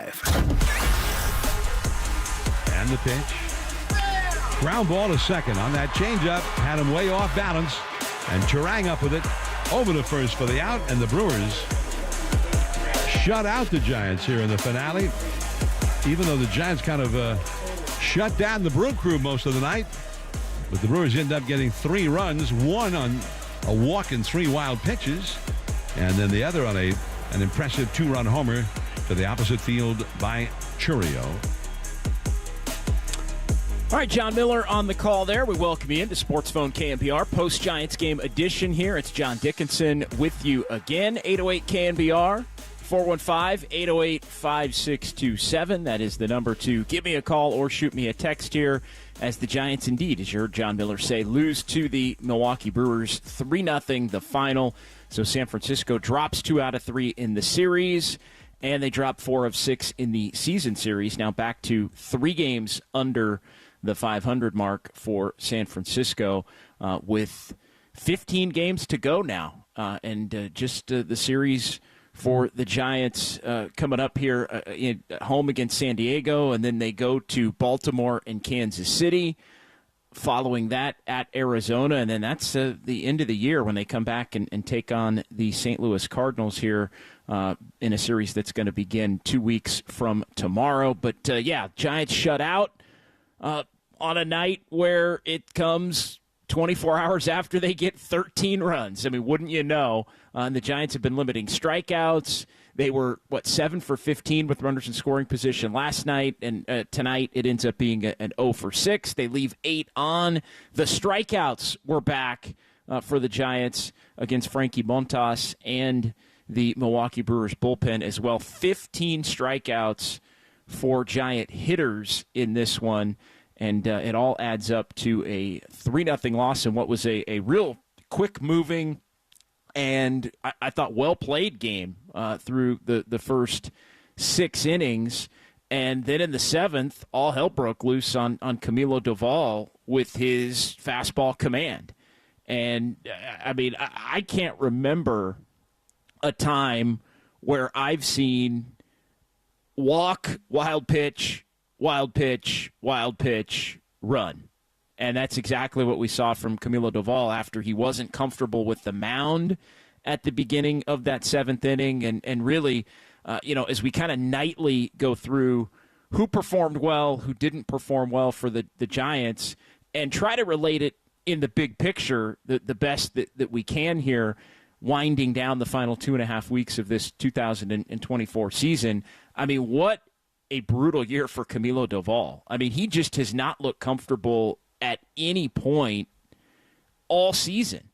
5. And the pitch. Ground ball to second on that changeup. Had him way off balance. And Turang up with it over to first for the out. And the Brewers shut out the Giants here in the finale. Even though the Giants kind of shut down the Brew Crew most of the night. But the Brewers end up getting 3 runs. One on a walk and 3 wild pitches. And then the other on an impressive 2-run homer to the opposite field by Churio. All right, John Miller on the call there. We welcome you into Sports Phone KNBR post-Giants game edition here. It's John Dickinson with you again. 808 KNBR, 415-808-5627. That is the number to give me a call or shoot me a text here as the Giants indeed, as you heard John Miller say, lose to the Milwaukee Brewers 3-0 the final. So San Francisco drops 2 out of 3 in the series, and they drop 4 of 6 in the season series. Now back to 3 games under the 500 mark for San Francisco with 15 games to go now. And just the series for the Giants coming up here at home against San Diego, and then they go to Baltimore and Kansas City. Following that at Arizona, and then that's the end of the year when they come back and take on the St. Louis Cardinals here in a series that's going to begin 2 weeks from tomorrow. But, Giants shut out on a night where it comes 24 hours after they get 13 runs. I mean, wouldn't you know? And the Giants have been limiting strikeouts. They were, 7 for 15 with runners in scoring position last night, and tonight it ends up being an 0 for 6. They leave 8 on. The strikeouts were back for the Giants against Frankie Montas and the Milwaukee Brewers bullpen as well. 15 strikeouts for Giant hitters in this one, and it all adds up to a 3-0 loss in what was a real quick-moving and I thought well-played game through the first 6 innings. And then in the 7th, all hell broke loose on Camilo Doval with his fastball command. And, I mean, I can't remember a time where I've seen walk, wild pitch, wild pitch, wild pitch, run. And that's exactly what we saw from Camilo Doval after he wasn't comfortable with the mound at the beginning of that 7th inning. And really, as we kind of nightly go through who performed well, who didn't perform well for the Giants, and try to relate it in the big picture, the best that we can here, winding down the final 2.5 weeks of this 2024 season. I mean, what a brutal year for Camilo Doval. I mean, he just has not looked comfortable at any point all season.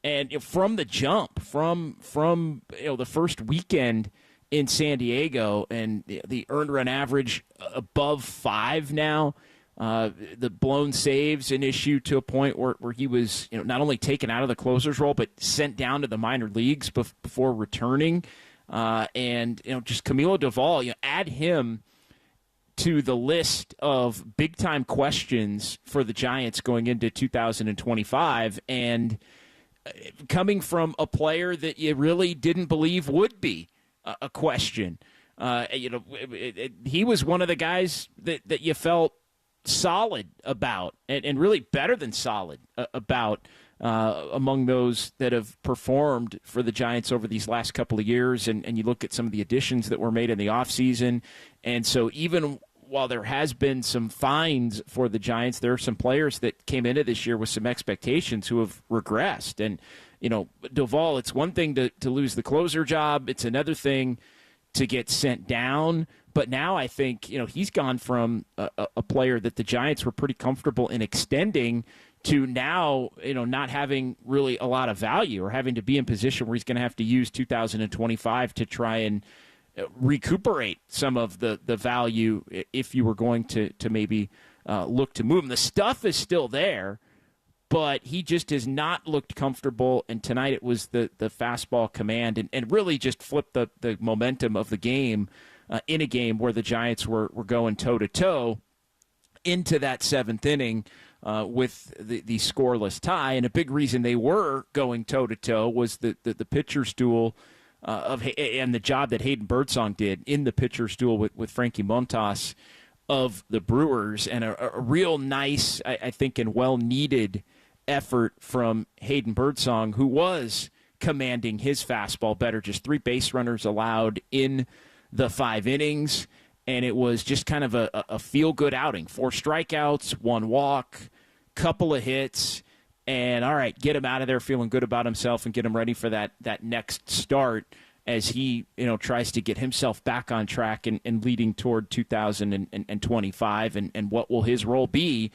And from the jump, from the first weekend in San Diego, and the earned run average above 5 now, the blown saves an issue to a point where he was not only taken out of the closer's role, but sent down to the minor leagues before returning. And just Camilo Doval, add him to the list of big-time questions for the Giants going into 2025, and coming from a player that you really didn't believe would be a question. He was one of the guys that you felt solid about, and really better than solid about among those that have performed for the Giants over these last couple of years. And you look at some of the additions that were made in the offseason. And so even while there has been some fines for the Giants, there are some players that came into this year with some expectations who have regressed. And, Doval, it's one thing to lose the closer job. It's another thing to get sent down. But now I think, he's gone from a player that the Giants were pretty comfortable in extending to now, not having really a lot of value, or having to be in position where he's going to have to use 2025 to try and recuperate some of the value if you were going to maybe look to move him. The stuff is still there, but he just has not looked comfortable, and tonight it was the fastball command and really just flipped the momentum of the game in a game where the Giants were going toe-to-toe into that 7th inning with the scoreless tie. And a big reason they were going toe-to-toe was the pitcher's duel and the job that Hayden Birdsong did in the pitcher's duel with Frankie Montas of the Brewers, and a real nice, I think, and well-needed effort from Hayden Birdsong, who was commanding his fastball better. Just 3 base runners allowed in the 5 innings, and it was just kind of a feel-good outing. 4 strikeouts, 1 walk, couple of hits, and all right, get him out of there feeling good about himself and get him ready for that next start as he tries to get himself back on track and leading toward 2025. And what will his role be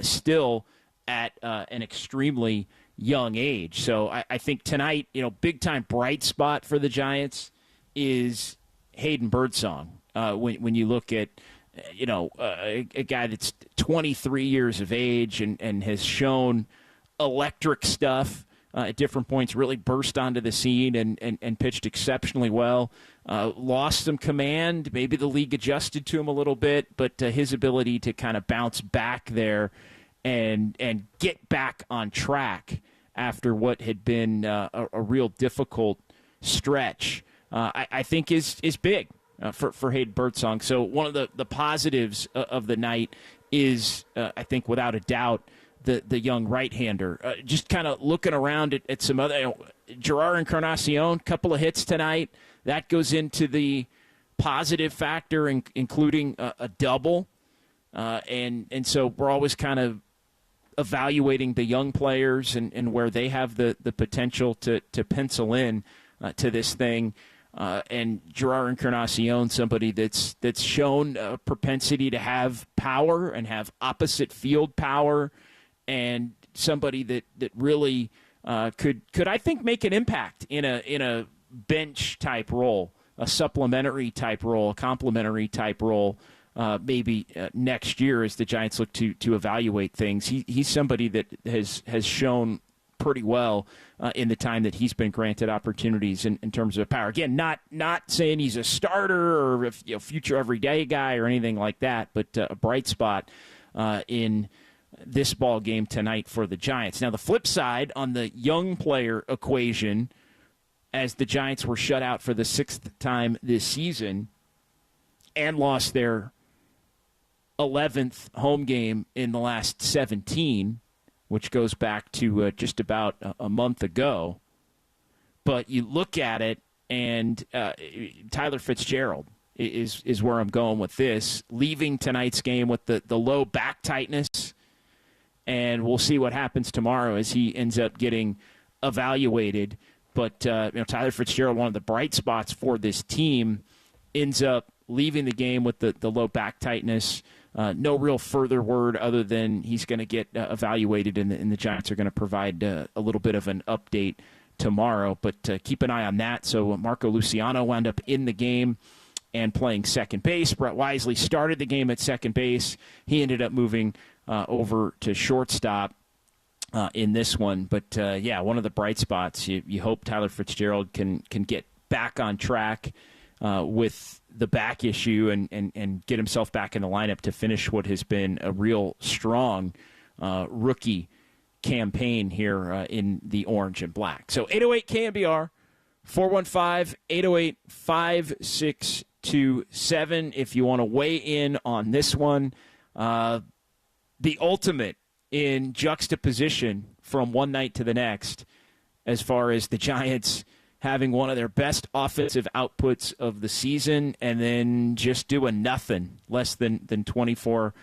still at an extremely young age. So I think tonight, big-time bright spot for the Giants is Hayden Birdsong. When you look at, a guy that's 23 years of age and has shown electric stuff at different points, really burst onto the scene and pitched exceptionally well. Lost some command. Maybe the league adjusted to him a little bit, but his ability to kind of bounce back there and get back on track after what had been a real difficult stretch, I think is big for Hayden Birdsong. So one of the positives of the night is, I think, without a doubt, the young right-hander. Just kind of looking around at some other, Gerard Encarnacion, couple of hits tonight. That goes into the positive factor, including a double. And so we're always kind of evaluating the young players and where they have the potential to pencil in to this thing. And Gerard Encarnacion, somebody that's shown a propensity to have power and have opposite field power, and somebody that really could I think make an impact in a bench type role, a supplementary type role, a complementary type role, maybe next year as the Giants look to evaluate things. He's somebody that has shown pretty well in the time that he's been granted opportunities in terms of power. Again, not saying he's a starter or a future everyday guy or anything like that, but a bright spot in this ball game tonight for the Giants. Now, the flip side on the young player equation, as the Giants were shut out for the 6th time this season and lost their 11th home game in the last 17, which goes back to just about a month ago. But you look at it, and Tyler Fitzgerald is where I'm going with this, leaving tonight's game with the low back tightness, and we'll see what happens tomorrow as he ends up getting evaluated. But Tyler Fitzgerald, one of the bright spots for this team, ends up leaving the game with the low back tightness. No real further word other than he's going to get evaluated, and the Giants are going to provide a little bit of an update tomorrow. But keep an eye on that. So Marco Luciano wound up in the game and playing second base. Brett Wisely started the game at second base. He ended up moving over to shortstop in this one. But, one of the bright spots. You hope Tyler Fitzgerald can get back on track with the back issue and get himself back in the lineup to finish what has been a real strong rookie campaign here in the orange and black. So 808 KNBR, 415-808-5627 if you want to weigh in on this one. The ultimate in juxtaposition from one night to the next as far as the Giants having one of their best offensive outputs of the season and then just doing nothing less than 24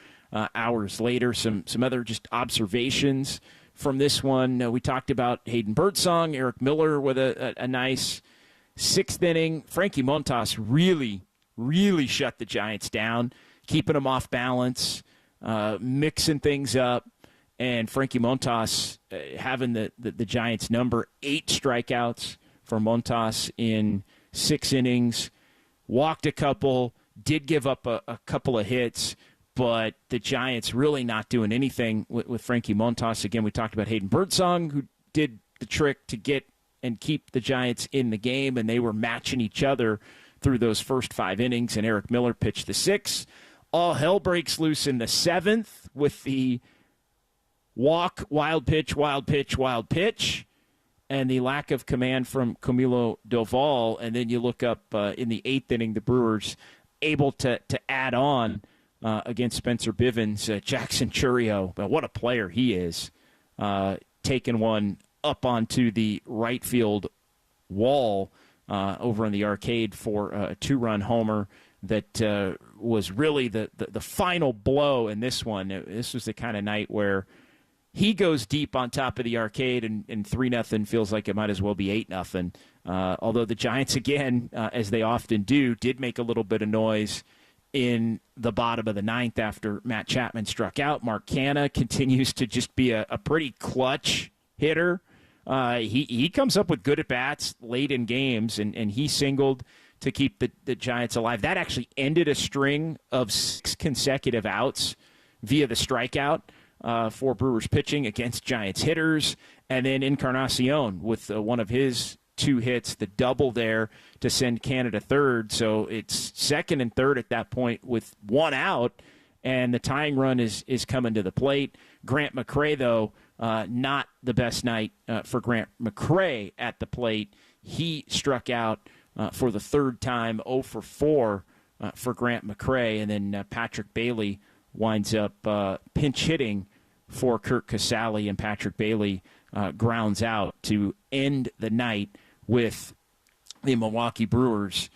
hours later. Some other just observations from this one. We talked about Hayden Birdsong, Eric Miller with a nice 6th inning. Frankie Montas really, really shut the Giants down, keeping them off balance, mixing things up. And Frankie Montas having the Giants' number, 8 strikeouts for Montas in 6 innings, walked a couple, did give up a couple of hits, but the Giants really not doing anything with Frankie Montas. Again, we talked about Hayden Birdsong, who did the trick to get and keep the Giants in the game, and they were matching each other through those first 5 innings, and Eric Miller pitched the 6th. All hell breaks loose in the 7th with the walk, wild pitch, wild pitch, wild pitch. and the lack of command from Camilo Doval, and then you look up in the 8th inning, the Brewers able to add on against Spencer Bivens, Jackson Chourio. But what a player he is, taking one up onto the right field wall over in the arcade for a 2-run homer that was really the final blow in this one. This was the kind of night where he goes deep on top of the arcade, and 3-0 feels like it might as well be 8-0. Although the Giants, again, as they often do, did make a little bit of noise in the bottom of the 9th after Matt Chapman struck out. Mark Canha continues to just be a pretty clutch hitter. He comes up with good at-bats late in games, and he singled to keep the Giants alive. That actually ended a string of 6 consecutive outs via the strikeout for Brewers pitching against Giants hitters. And then Encarnacion with one of his 2 hits, the double there to send Canha to third. So it's 2nd and 3rd at that point with 1 out, and the tying run is coming to the plate. Grant McCray, though, not the best night for Grant McCray at the plate. He struck out for the 3rd time, 0 for 4 for Grant McCray. And then Patrick Bailey winds up pinch hitting for Kurt Casale, and Patrick Bailey grounds out to end the night with the Milwaukee Brewers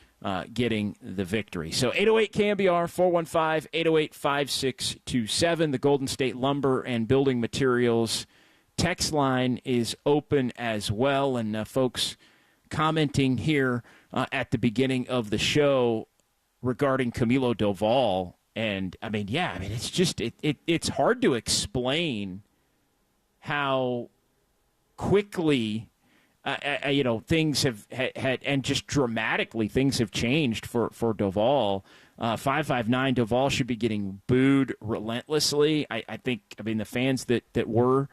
getting the victory. So 808 KNBR, 415-808-5627. The Golden State Lumber and Building Materials text line is open as well. And folks commenting here at the beginning of the show regarding Camilo Doval. And, it's just it's hard to explain how quickly things have had, and just dramatically things have changed for Doval. 559 Doval should be getting booed relentlessly. I think the fans that were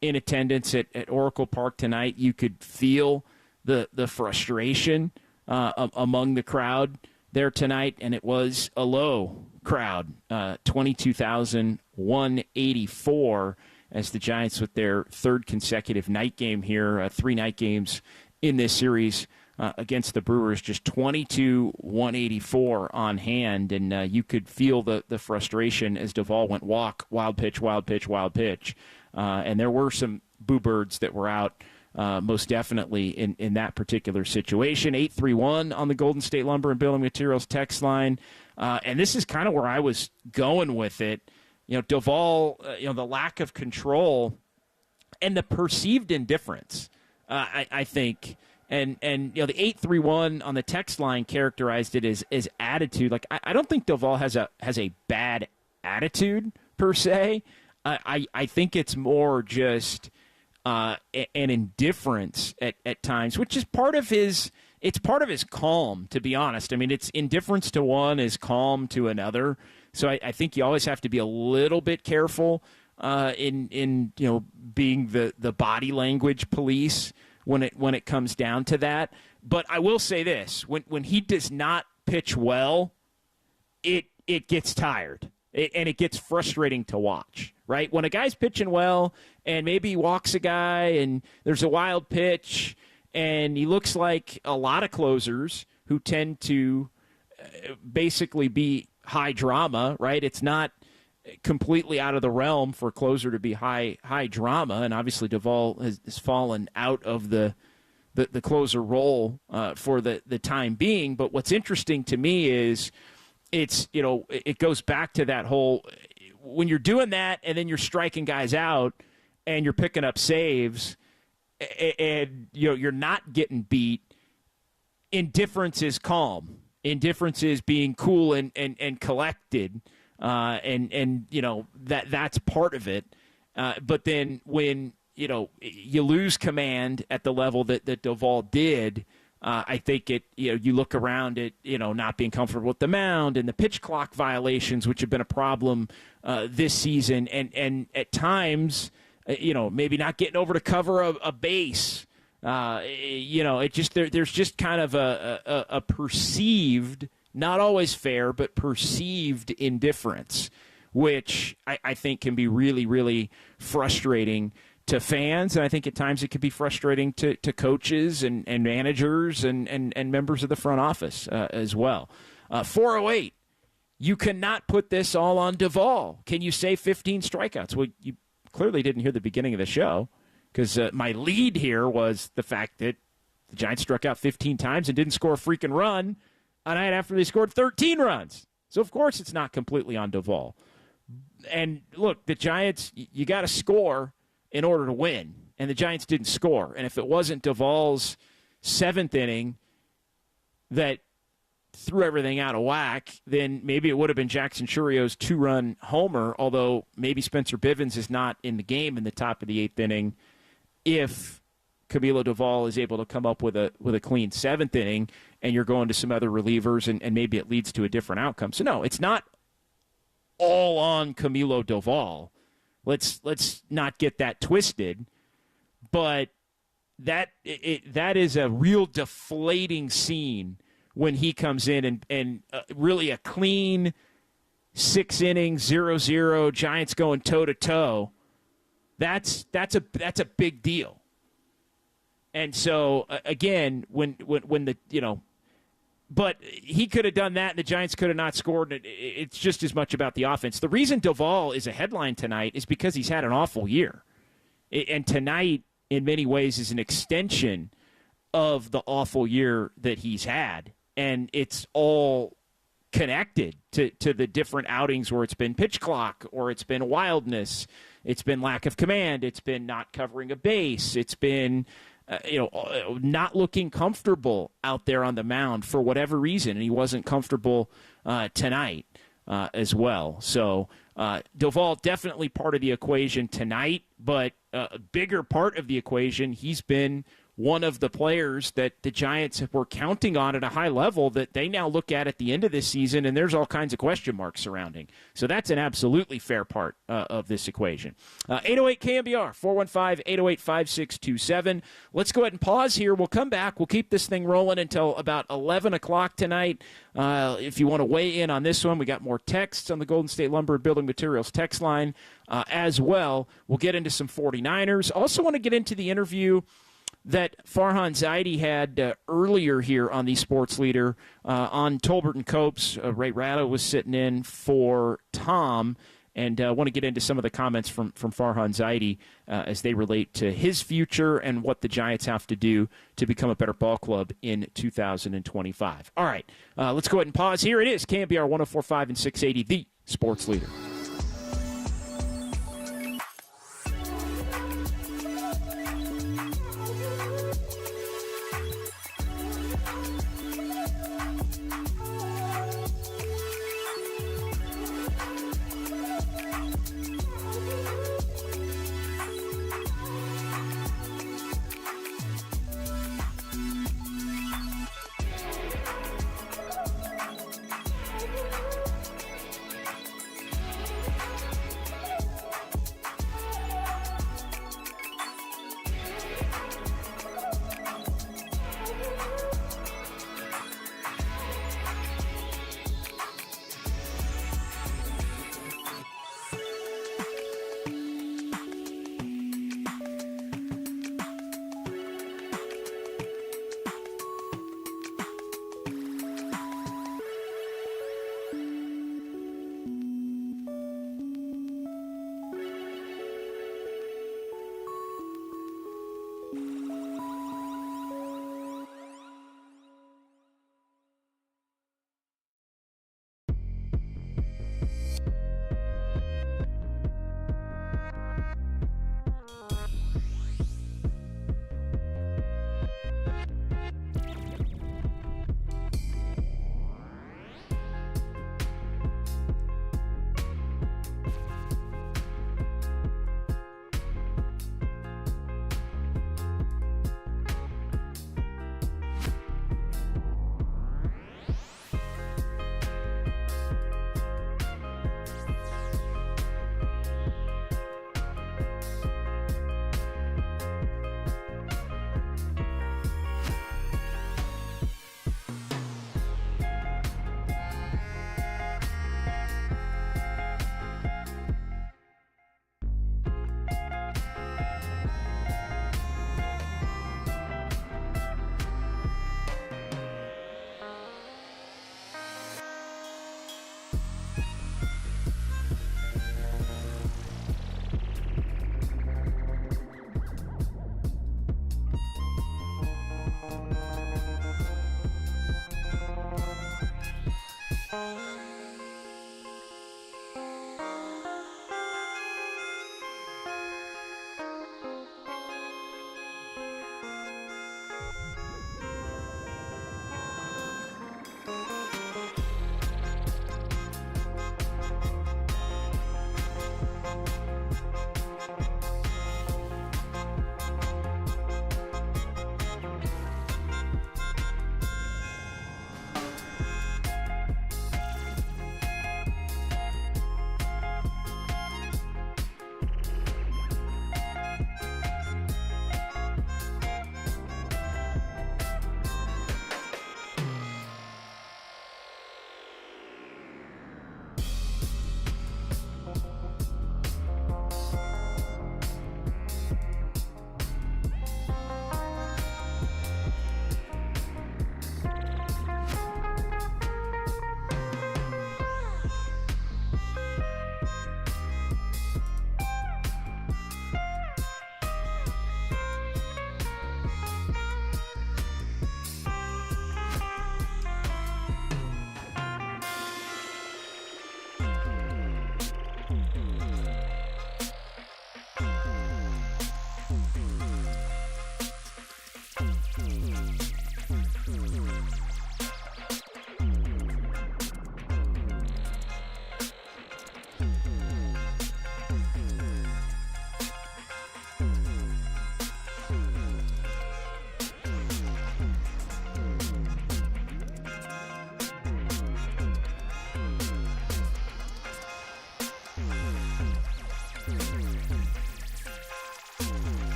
in attendance at Oracle Park tonight, you could feel the frustration among the crowd there tonight, and it was a low crowd, 22,184, as the Giants, with their 3rd consecutive night game here, 3 night games in this series against the Brewers, just 22,184 on hand, and you could feel the frustration as Doval went walk, wild pitch, wild pitch, wild pitch, and there were some boo birds that were out most definitely in that particular situation. 831 on the Golden State Lumber and Building Materials text line. And this is kind of where I was going with it. Doval, the lack of control and the perceived indifference, I think. And the 831 on the text line characterized it as attitude. Like, I don't think Doval has a bad attitude per se. I think it's more just an indifference at times, which is part of his calm, to be honest. It's indifference to one is calm to another. So I think you always have to be a little bit careful in being the body language police when it comes down to that. But I will say this: when he does not pitch well, it gets tired and it gets frustrating to watch. Right? When a guy's pitching well and maybe he walks a guy and there's a wild pitch and he looks like a lot of closers who tend to basically be high drama, right? It's not completely out of the realm for a closer to be high drama, and obviously Doval has fallen out of the closer role for the time being. But what's interesting to me is it goes back to that whole, when you're doing that and then you're striking guys out and you're picking up saves and you're not getting beat, indifference is calm. Indifference is being cool and collected, and that's part of it. But then when you lose command at the level that Doval did, I think you look around at not being comfortable with the mound and the pitch clock violations, which have been a problem this season, and at times maybe not getting over to cover a base. It just there's just kind of a perceived, not always fair, but perceived indifference, which I think can be really, really frustrating to fans, and I think at times it could be frustrating to coaches and managers and members of the front office as well. 408, you cannot put this all on Doval. Can you say 15 strikeouts? Well, you clearly didn't hear the beginning of the show, because my lead here was the fact that the Giants struck out 15 times and didn't score a freaking run a night after they scored 13 runs. So, of course, it's not completely on Doval. And, look, the Giants, you got to score in order to win, and the Giants didn't score. And if it wasn't Doval's 7th inning that threw everything out of whack, then maybe it would have been Jackson Churio's 2-run homer, although maybe Spencer Bivens is not in the game in the top of the 8th inning if Camilo Doval is able to come up with a clean 7th inning and you're going to some other relievers and maybe it leads to a different outcome. So, no, it's not all on Camilo Doval. Let's not get that twisted, but that is a real deflating scene when he comes in and really a clean 6 innings, 0-0, Giants going toe-to-toe. That's a big deal. And so, again, when the, but he could have done that, and the Giants could have not scored. It's just as much about the offense. The reason Doval is a headline tonight is because he's had an awful year. And tonight, in many ways, is an extension of the awful year that he's had. And it's all connected to the different outings where it's been pitch clock, or it's been wildness, it's been lack of command, it's been not covering a base, it's been not looking comfortable out there on the mound for whatever reason, and he wasn't comfortable tonight as well. So Doval definitely part of the equation tonight, but a bigger part of the equation, he's been one of the players that the Giants were counting on at a high level that they now look at the end of this season, and there's all kinds of question marks surrounding. So that's an absolutely fair part of this equation. 808 KNBR, 415-808-5627. Let's go ahead and pause here. We'll come back. We'll keep this thing rolling until about 11 o'clock tonight. If you want to weigh in on this one, we got more texts on the Golden State Lumber and Building Materials text line as well. We'll get into some 49ers. Also want to get into the interview that Farhan Zaidi had earlier here on the Sports Leader on Tolbert and Copes. Ray Ratto was sitting in for Tom, and I want to get into some of the comments from Farhan Zaidi as they relate to his future and what the Giants have to do to become a better ball club in 2025. All right, let's go ahead and pause. Here it is, KNBR 104.5 and 680, the Sports Leader.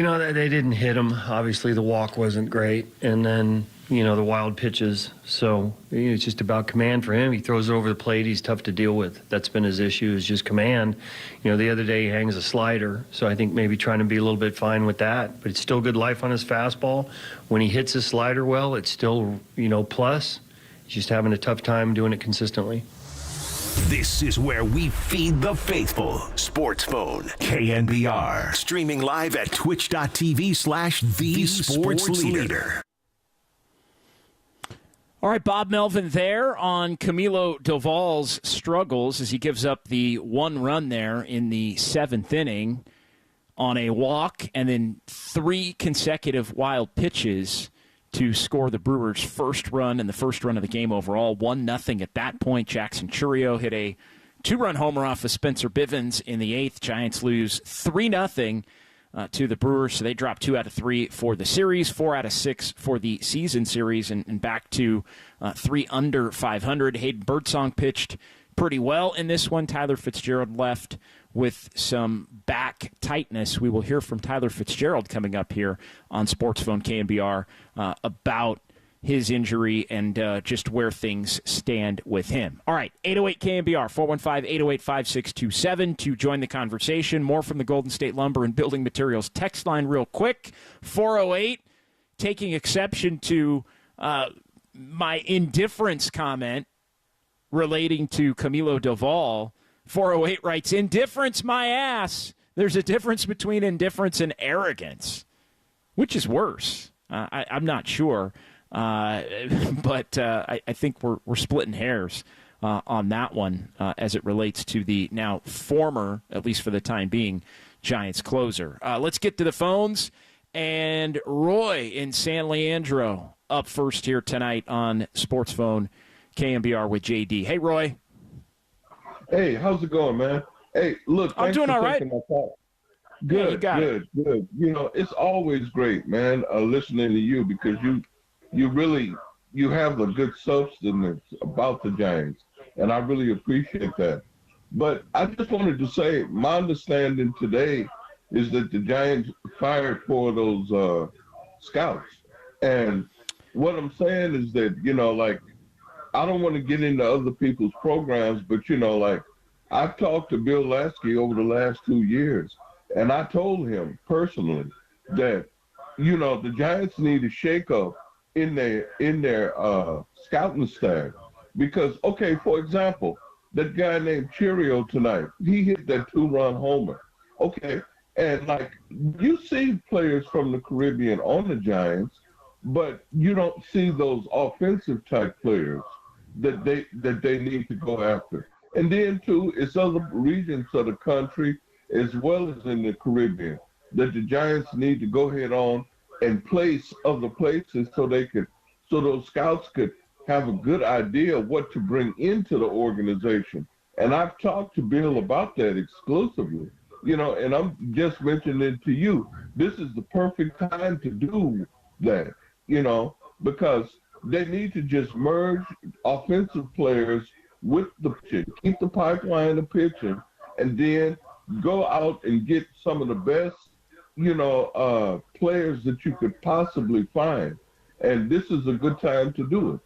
They didn't hit him. Obviously, the walk wasn't great. And then, the wild pitches. So it's just about command for him. He throws it over the plate. He's tough to deal with. That's been his issue, is just command. The other day he hangs a slider. So I think maybe trying to be a little bit fine with that. But it's still good life on his fastball. When he hits his slider well, it's still, plus. He's just having a tough time doing it consistently. This is where we feed the faithful. Sports Phone, KNBR. Streaming live at twitch.tv/the Sports Leader. All right, Bob Melvin there on Camilo Doval's struggles as he gives up the one run there in the seventh inning on a walk and then 3 consecutive wild pitches to score the Brewers' first run and the first run of the game overall. 1-0 at that point. Jackson Chourio hit a 2-run homer off of Spencer Bivens in the 8th. Giants lose 3-0 to the Brewers, so they drop 2 out of 3 for the series, 4 out of 6 for the season series, and back to 3 under 500. Hayden Birdsong pitched pretty well in this one. Tyler Fitzgerald left with some back tightness. We will hear from Tyler Fitzgerald coming up here on Sports Phone KNBR about his injury and just where things stand with him. All right, 808 KNBR, 415-808-5627 to join the conversation. More from the Golden State Lumber and Building Materials text line real quick. 408, taking exception to my indifference comment relating to Camilo Doval. 408 writes, indifference my ass. There's a difference between indifference and arrogance. Which is worse? I'm not sure. But I think we're splitting hairs on that one as it relates to the now former, at least for the time being, Giants closer. Let's get to the phones. And Roy in San Leandro up first here tonight on Sports Phone KNBR with JD. Hey, Roy. Hey, how's it going, man? Hey, look, I'm doing all right. Good, yeah, good. It's always great, man, listening to you because you have a good substance about the Giants, and I really appreciate that. But I just wanted to say my understanding today is that the Giants fired 4 of those scouts. And what I'm saying is that, I don't want to get into other people's programs, but, I've talked to Bill Lasky over the last 2 years, and I told him personally that, the Giants need a shakeup in their scouting staff. Because, okay, for example, that guy named Chourio tonight, he hit that 2-run homer. Okay, and, you see players from the Caribbean on the Giants, but you don't see those offensive-type players that they need to go after. And then, too, it's other regions of the country as well as in the Caribbean that the Giants need to go ahead on and place other places so those scouts could have a good idea of what to bring into the organization. And I've talked to Bill about that exclusively, and I'm just mentioning it to you. This is the perfect time to do that, because they need to just merge offensive players with the pitching, keep the pipeline of pitching, and then go out and get some of the best, players that you could possibly find. And this is a good time to do it.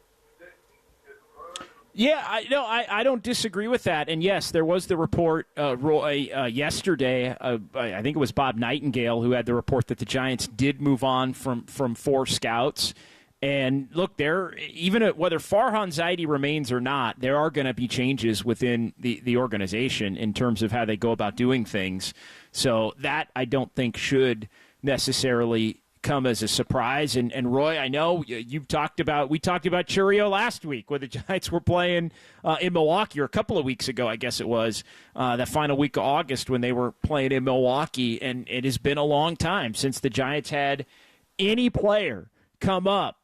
Yeah, I don't disagree with that. And yes, there was the report, Roy, yesterday. I think it was Bob Nightingale who had the report that the Giants did move on from 4 scouts. And look, even whether Farhan Zaidi remains or not, there are going to be changes within the organization in terms of how they go about doing things. So that I don't think should necessarily come as a surprise. And Roy, I know we talked about Chourio last week when the Giants were playing in Milwaukee, or a couple of weeks ago, I guess it was, that final week of August when they were playing in Milwaukee. And it has been a long time since the Giants had any player come up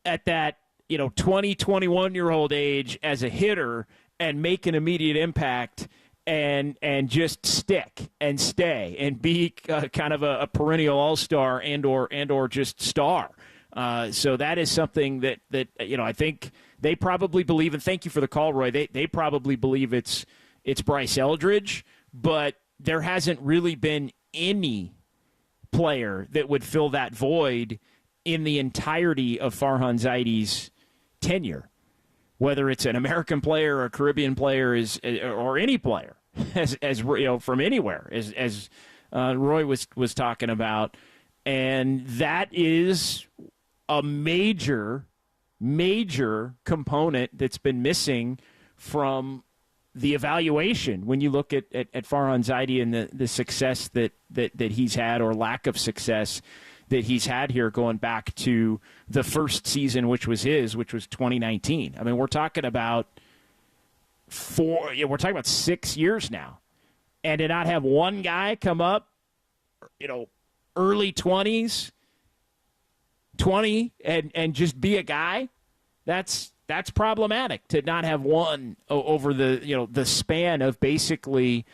at that 20, 21-year-old age as a hitter and make an immediate impact and just stick and stay and be kind of a perennial all-star and or just star. So that is something that I think they probably believe, and thank you for the call, Roy. They probably believe it's Bryce Eldridge, but there hasn't really been any player that would fill that void in the entirety of Farhan Zaidi's tenure, whether it's an American player or a Caribbean player or any player, as from anywhere, as Roy was talking about. And that is a major component that's been missing from the evaluation when you look at Farhan Zaidi and the success that he's had, or lack of success that he's had here, going back to the first season, which was 2019. I mean, we're talking about 6 years now, and to not have one guy come up, early 20s, 20, and just be a guy, that's problematic. To not have one over the span of basically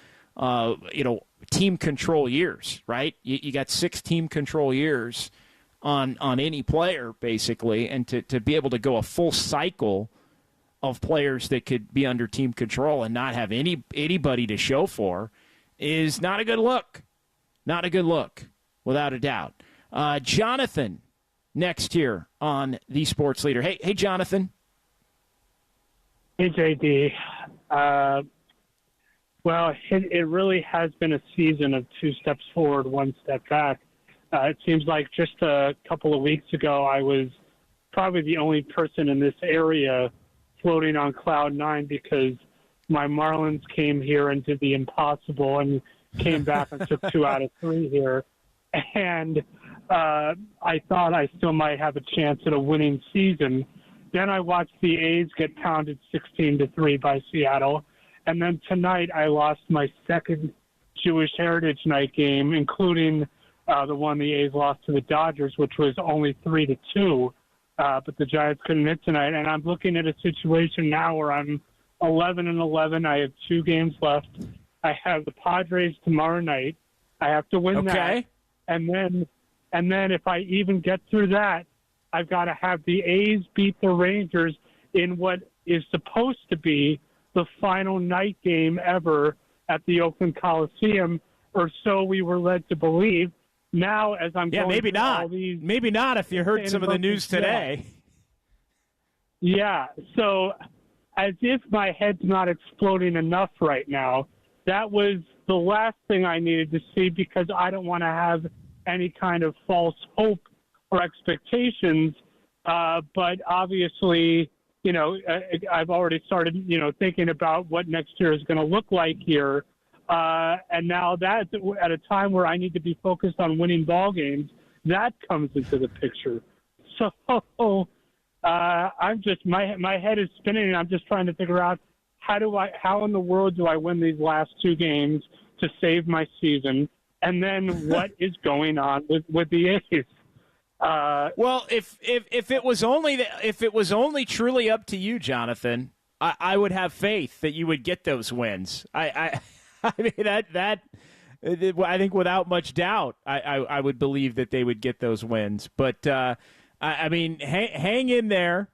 team control years, right? You got 6 team control years on any player, basically, and to be able to go a full cycle of players that could be under team control and not have anybody to show for is not a good look. Not a good look, without a doubt. Jonathan, next here on The Sports Leader. Hey, Jonathan. Hey, JD. Well, it really has been a season of 2 steps forward, 1 step back. It seems like just a couple of weeks ago, I was probably the only person in this area floating on cloud 9 because my Marlins came here and did the impossible and came back and took 2 out of 3 here. And I thought I still might have a chance at a winning season. Then I watched the A's get pounded 16-3 by Seattle. And then tonight I lost my second Jewish Heritage Night game, including the one the A's lost to the Dodgers, which was only 3-2. But the Giants couldn't hit tonight. And I'm looking at a situation now where I'm 11-11. I have 2 games left. I have the Padres tomorrow night. I have to win that. And then if I even get through that, I've got to have the A's beat the Rangers in what is supposed to be the final night game ever at the Oakland Coliseum, or so we were led to believe. Now, as I'm going maybe through not. all these, maybe not if you heard some of the news today. Yeah. So, as if my head's not exploding enough right now, that was the last thing I needed to see, because I don't want to have any kind of false hope or expectations. But obviously, I've already started, thinking about what next year is going to look like here. And now that at a time where I need to be focused on winning ball games, that comes into the picture. So I'm just, my head is spinning, and I'm just trying to figure out how in the world do I win these last 2 games to save my season? And then what is going on with the A's? Well, if it was only truly up to you, Jonathan, I would have faith that you would get those wins. I mean that I think without much doubt, I would believe that they would get those wins. But I mean, hang in there.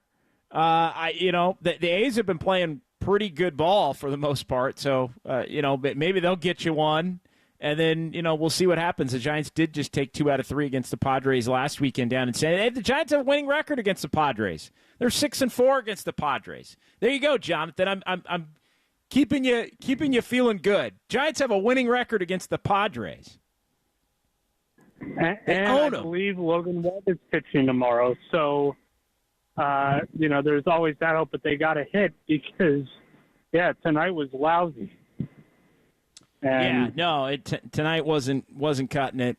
The A's have been playing pretty good ball for the most part, so maybe they'll get you one. And then, we'll see what happens. The Giants did just take 2 out of 3 against the Padres last weekend down in San Diego. The Giants have a winning record against the Padres. They're 6-4 against the Padres. There you go, Jonathan. I'm keeping you feeling good. Giants have a winning record against the Padres. And I believe Logan Webb is pitching tomorrow. So, there's always that hope, but they got to hit because, tonight was lousy. Tonight wasn't cutting it,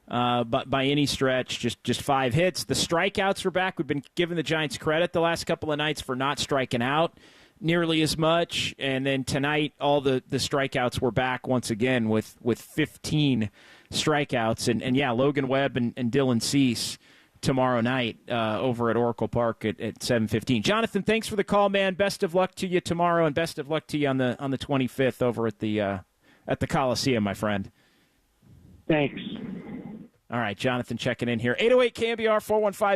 but by any stretch. Just 5 hits. The strikeouts were back. We've been giving the Giants credit the last couple of nights for not striking out nearly as much, and then tonight all the strikeouts were back once again with 15 strikeouts, and Logan Webb and Dylan Cease tomorrow night over at Oracle Park at 7:15. Jonathan, thanks for the call, man. Best of luck to you tomorrow, and best of luck to you on the 25th over at the Coliseum, my friend. Thanks. All right, Jonathan checking in here. 808 KNBR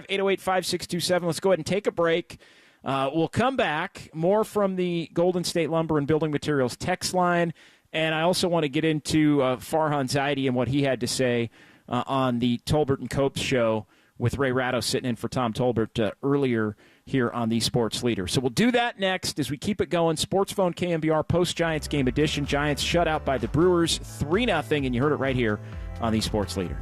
415-808-5627. Let's go ahead and take a break. We'll come back. More from the Golden State Lumber and Building Materials text line. And I also want to get into Farhan Zaidi and what he had to say on the Tolbert and Copes show with Ray Ratto sitting in for Tom Tolbert earlier here on the Sports Leader. So we'll do that next as we keep it going. Sports Phone KNBR post-Giants game edition. Giants shut out by the Brewers 3-0, and you heard it right here on the Sports Leader.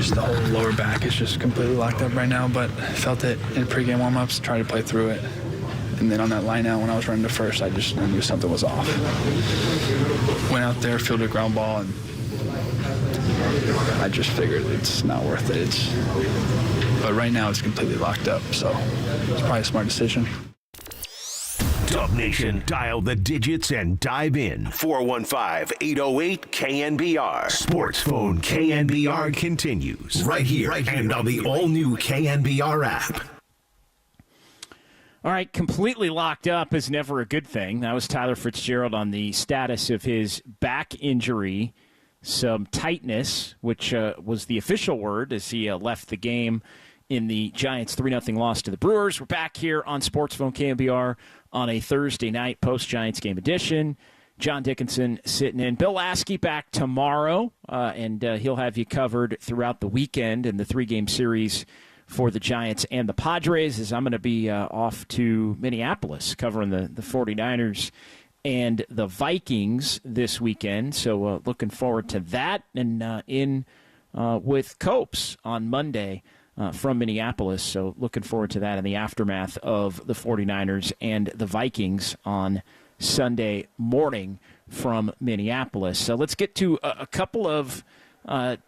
just the whole lower back is just completely locked up right now, but I felt it in pregame warm-ups, tried to play through it. And then on that line out, when I was running to first, I knew something was off. Went out there, fielded a ground ball, and I just figured it's not worth it. But right now it's completely locked up, so it's probably a smart decision. Dub Nation, dial the digits and dive in. 415-808-KNBR. Sports Phone KNBR continues right here and on the all-new KNBR app. All right, completely locked up is never a good thing. That was Tyler Fitzgerald on the status of his back injury, some tightness, which was the official word as he left the game in the Giants' 3-0 loss to the Brewers. We're back here on Sports Phone KNBR on a Thursday night post-Giants game edition. John Dickinson sitting in. Bill Lasky back tomorrow, and he'll have you covered throughout the weekend in the 3-game series for the Giants and the Padres, as I'm going to be off to Minneapolis covering the 49ers and the Vikings this weekend. So looking forward to that, and in with Copes on Monday from Minneapolis. So looking forward to that in the aftermath of the 49ers and the Vikings on Sunday morning from Minneapolis. So let's get to a couple of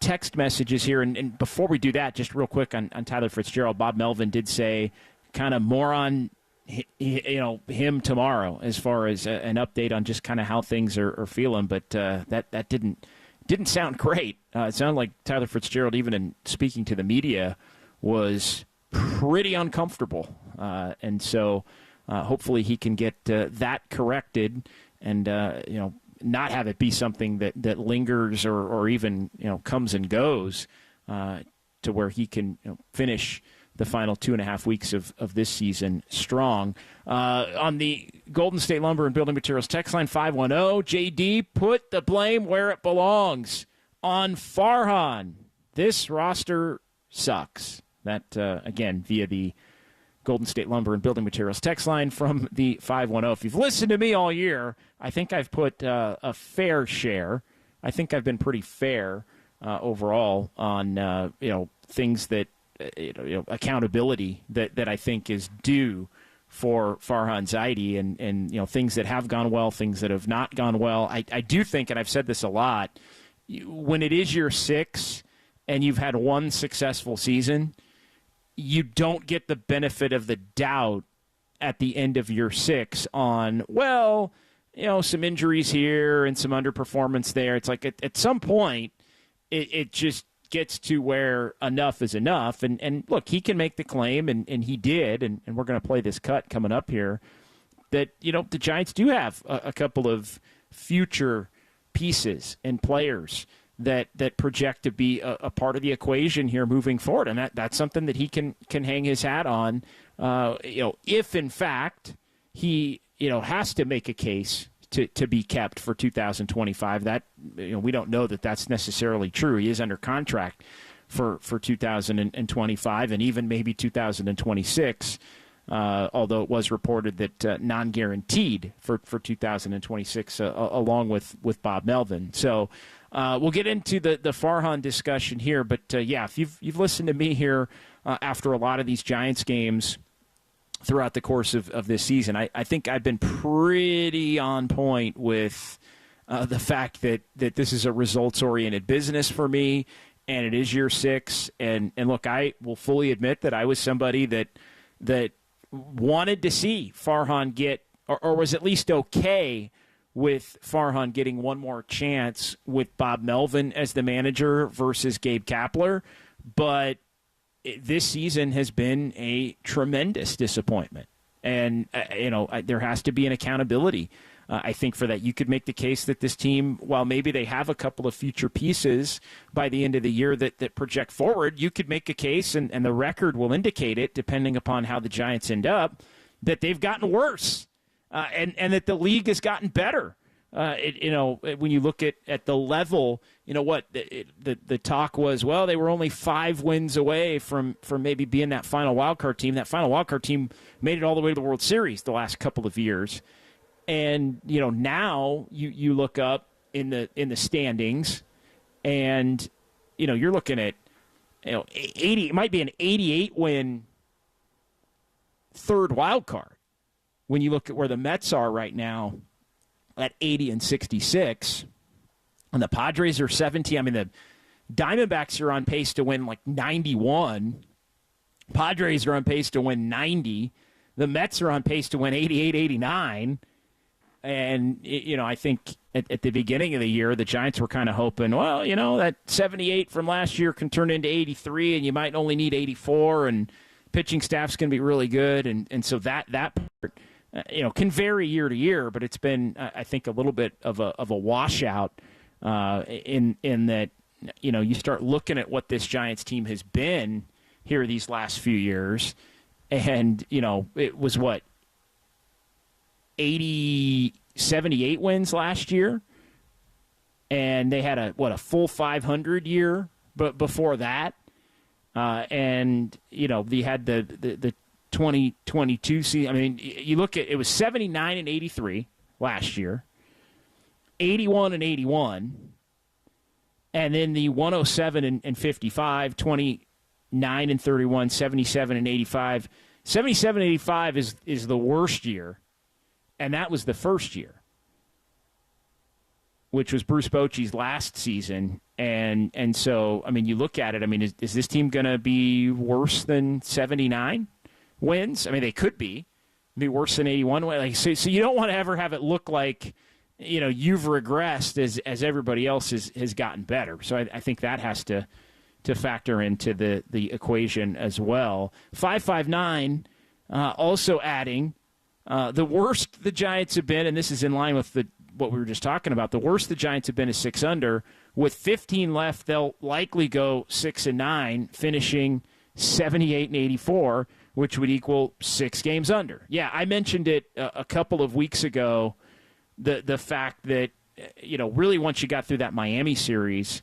text messages here. And before we do that, just real quick on Tyler Fitzgerald, Bob Melvin did say kind of more on him tomorrow as far as an update on just kind of how things are feeling. But that didn't sound great. It sounded like Tyler Fitzgerald, even in speaking to the media, was pretty uncomfortable. And so hopefully he can get that corrected and, not have it be something that lingers or even, comes and goes to where he can finish the final 2.5 weeks of this season strong. On the Golden State Lumber and Building Materials text line 510, JD, put the blame where it belongs on Farhan. This roster sucks. That, again, via the Golden State Lumber and Building Materials text line from the 510. If you've listened to me all year, I think I've put a fair share. I think I've been pretty fair overall on things that accountability that I think is due for Farhan Zaidi and things that have gone well, things that have not gone well. I do think, and I've said this a lot, when it is your 6 and you've had one successful season, you don't get the benefit of the doubt at the end of year 6 on, some injuries here and some underperformance there. It's like at some point, it just gets to where enough is enough. And look, he can make the claim, and he did, and we're going to play this cut coming up here, that, the Giants do have a couple of future pieces and players that project to be a part of the equation here moving forward. And that's something that he can hang his hat on, if in fact he, has to make a case to be kept for 2025. That, we don't know that that's necessarily true. He is under contract for 2025 and even maybe 2026, although it was reported that non-guaranteed for 2026 along with Bob Melvin. So we'll get into the Farhan discussion here, but if you've listened to me here after a lot of these Giants games throughout the course of this season, I think I've been pretty on point with the fact that this is a results-oriented business for me, and it is year 6. And look, I will fully admit that I was somebody that wanted to see Farhan get, or was at least okay with Farhan getting one more chance with Bob Melvin as the manager versus Gabe Kapler. But this season has been a tremendous disappointment. And, there has to be an accountability, I think, for that. You could make the case that this team, while maybe they have a couple of future pieces by the end of the year that project forward, you could make a case, and the record will indicate it, depending upon how the Giants end up, that they've gotten worse. And that the league has gotten better. When you look at the level, the talk was, they were only 5 wins away from maybe being that final wildcard team. That final wildcard team made it all the way to the World Series the last couple of years. And, now you look up in the standings and, you're looking at 80. It might be an 88 win third wild card when you look at where the Mets are right now at 80 and 66. And the Padres are 17. I mean, the Diamondbacks are on pace to win like 91. Padres are on pace to win 90. The Mets are on pace to win 88, 89. And, I think at the beginning of the year, the Giants were kind of hoping, well, that 78 from last year can turn into 83, and you might only need 84, and pitching staff's going to be really good. And so that part, can vary year to year, but it's been, I think, a little bit of a washout in that, you start looking at what this Giants team has been here these last few years, and, it was 78 wins last year, and they had a full 500 year but before that, and they had the 2022 season. I mean, you look at it was 79 and 83 last year, 81 and 81, and then the 107 and 55, 29 and 31, 77 and 85. 77 and 85 is the worst year. And that was the first year, which was Bruce Bochy's last season. And so, I mean, you look at it, I mean, is this team going to be worse than 79 wins? I mean, they could be worse than 81 wins. So you don't want to ever have it look like, you've regressed as everybody else has gotten better. So I think that has to factor into the equation as well. 559 also adding, the worst the Giants have been, and this is in line with what we were just talking about, the worst the Giants have been is 6 under. With 15 left, they'll likely go 6-9, finishing 78 and 84, which would equal 6 games under. Yeah, I mentioned it a couple of weeks ago, the fact that, really once you got through that Miami series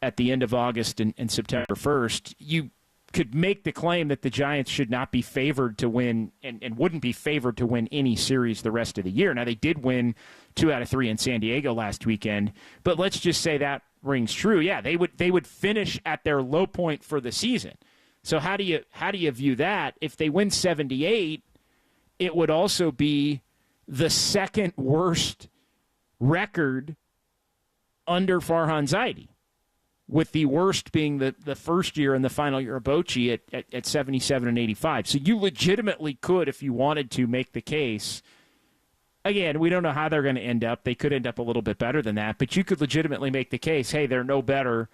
at the end of August and September 1st, you could make the claim that the Giants should not be favored to win and wouldn't be favored to win any series the rest of the year. Now, they did win 2 out of 3 in San Diego last weekend, but let's just say that rings true. Yeah, they would finish at their low point for the season. So how do you view that? If they win 78, it would also be the second worst record under Farhan Zaidi, with the worst being the first year and the final year of Bochy at 77 and 85. So you legitimately could, if you wanted to, make the case. Again, we don't know how they're going to end up. They could end up a little bit better than that, but you could legitimately make the case, hey, they're no better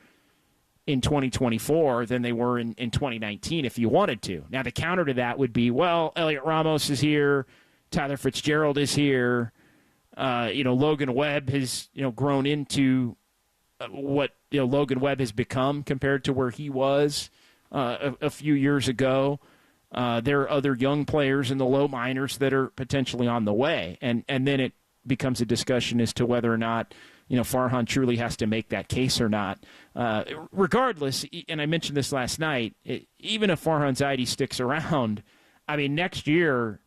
in 2024 than they were in 2019 if you wanted to. Now, the counter to that would be, well, Elliot Ramos is here, Tyler Fitzgerald is here, Logan Webb has grown into what Logan Webb has become compared to where he was a few years ago. There are other young players in the low minors that are potentially on the way, and then it becomes a discussion as to whether or not Farhan truly has to make that case or not. Regardless, and I mentioned this last night, even if Farhan Zaidi sticks around, I mean, next year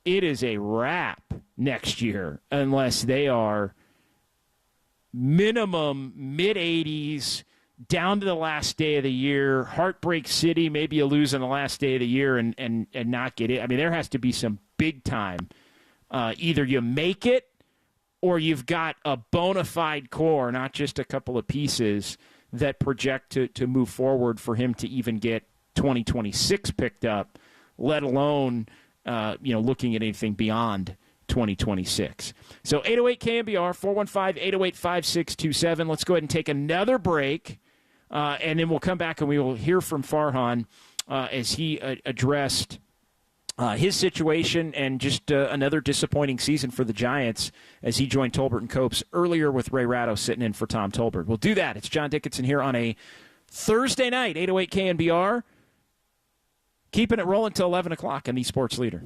it is a wrap next year unless they are minimum mid-80s, down to the last day of the year, Heartbreak City, maybe you lose on the last day of the year and not get it. I mean, there has to be some big time. Either you make it or you've got a bona fide core, not just a couple of pieces that project to move forward for him to even get 2026 picked up, let alone looking at anything beyond 2026. So 808 KNBR, 415-808-5627. Let's go ahead and take another break, and then we'll come back and we will hear from Farhan as he addressed his situation and just another disappointing season for the Giants as he joined Tolbert and Copes earlier with Ray Ratto sitting in for Tom Tolbert. We'll do that. It's John Dickinson here on a Thursday night, 808 KNBR. Keeping it rolling till 11 o'clock on the Sports Leader.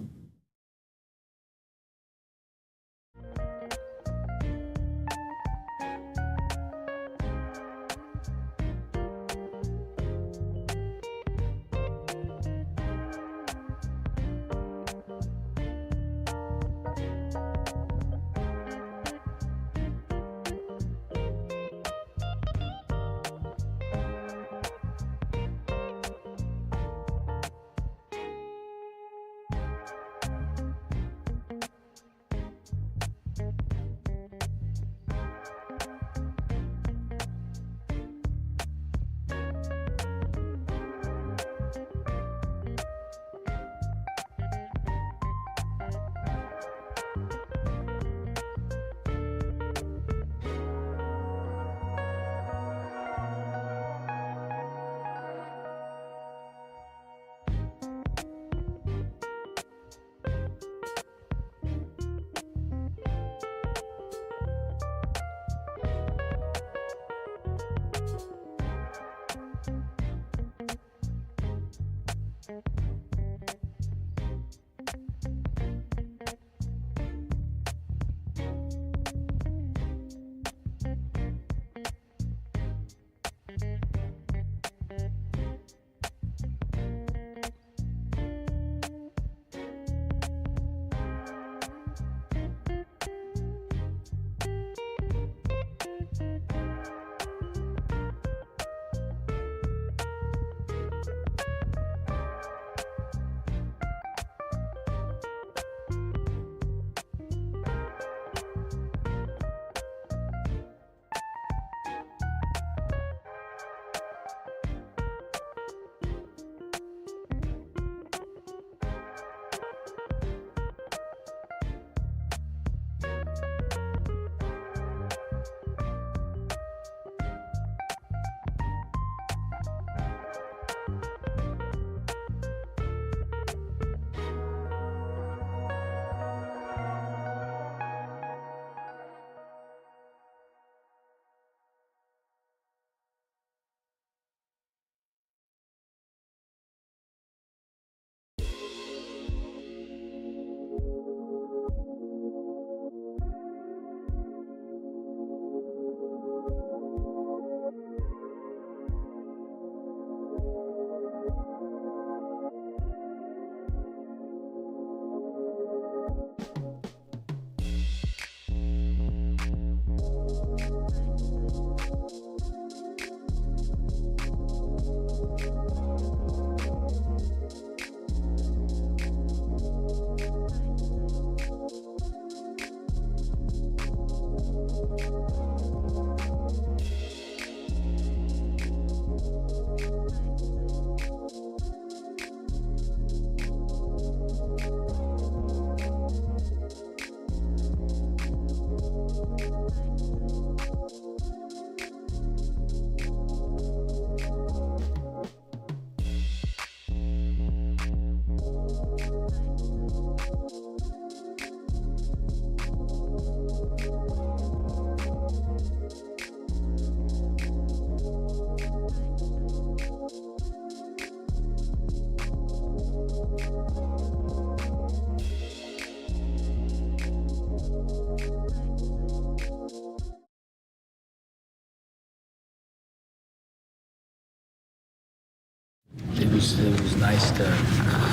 It was nice to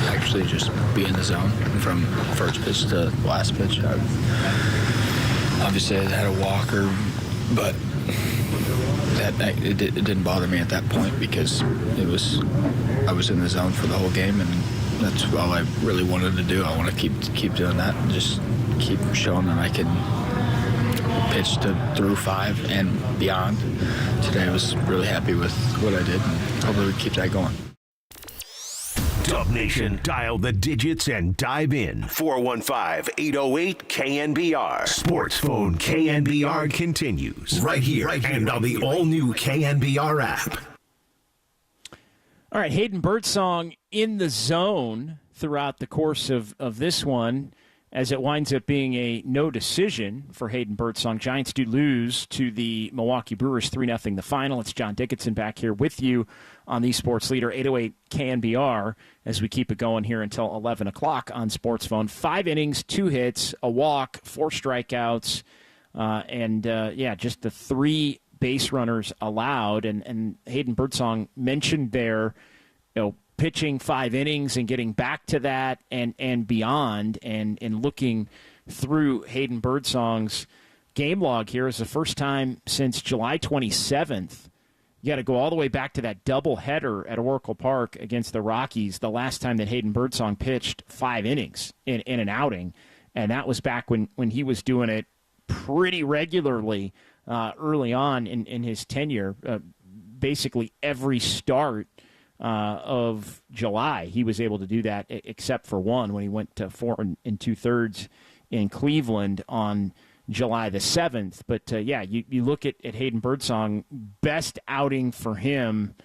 actually just be in the zone from first pitch to last pitch. Obviously, I had a walker, but it didn't bother me at that point because I was in the zone for the whole game, and that's all I really wanted to do. I want to keep doing that and just keep showing that I can pitch through 5 and beyond. Today, I was really happy with what I did, and hopefully we keep that going. Dub Nation, dial the digits and dive in. 415-808-KNBR. Sports Phone KNBR continues right here and on the all-new KNBR app. All right, Hayden Birdsong in the zone throughout the course of this one, as it winds up being a no decision for Hayden Birdsong. Giants do lose to the Milwaukee Brewers 3-0 the final. It's John Dickinson back here with you on the Sports Leader 808 KNBR as we keep it going here until 11 o'clock on Sports Phone. 5 innings, 2 hits, a walk, 4 strikeouts, and just the 3 base runners allowed. And Hayden Birdsong mentioned there, pitching 5 innings and getting back to that and beyond, and looking through Hayden Birdsong's game log here is the first time since July 27th. You got to go all the way back to that doubleheader at Oracle Park against the Rockies, the last time that Hayden Birdsong pitched 5 innings in an outing, and that was back when he was doing it pretty regularly early on in his tenure. Basically every start of July, he was able to do that, except for one when he went to 4 2/3 in Cleveland on July the 7th. But you look at Hayden Birdsong, best outing for him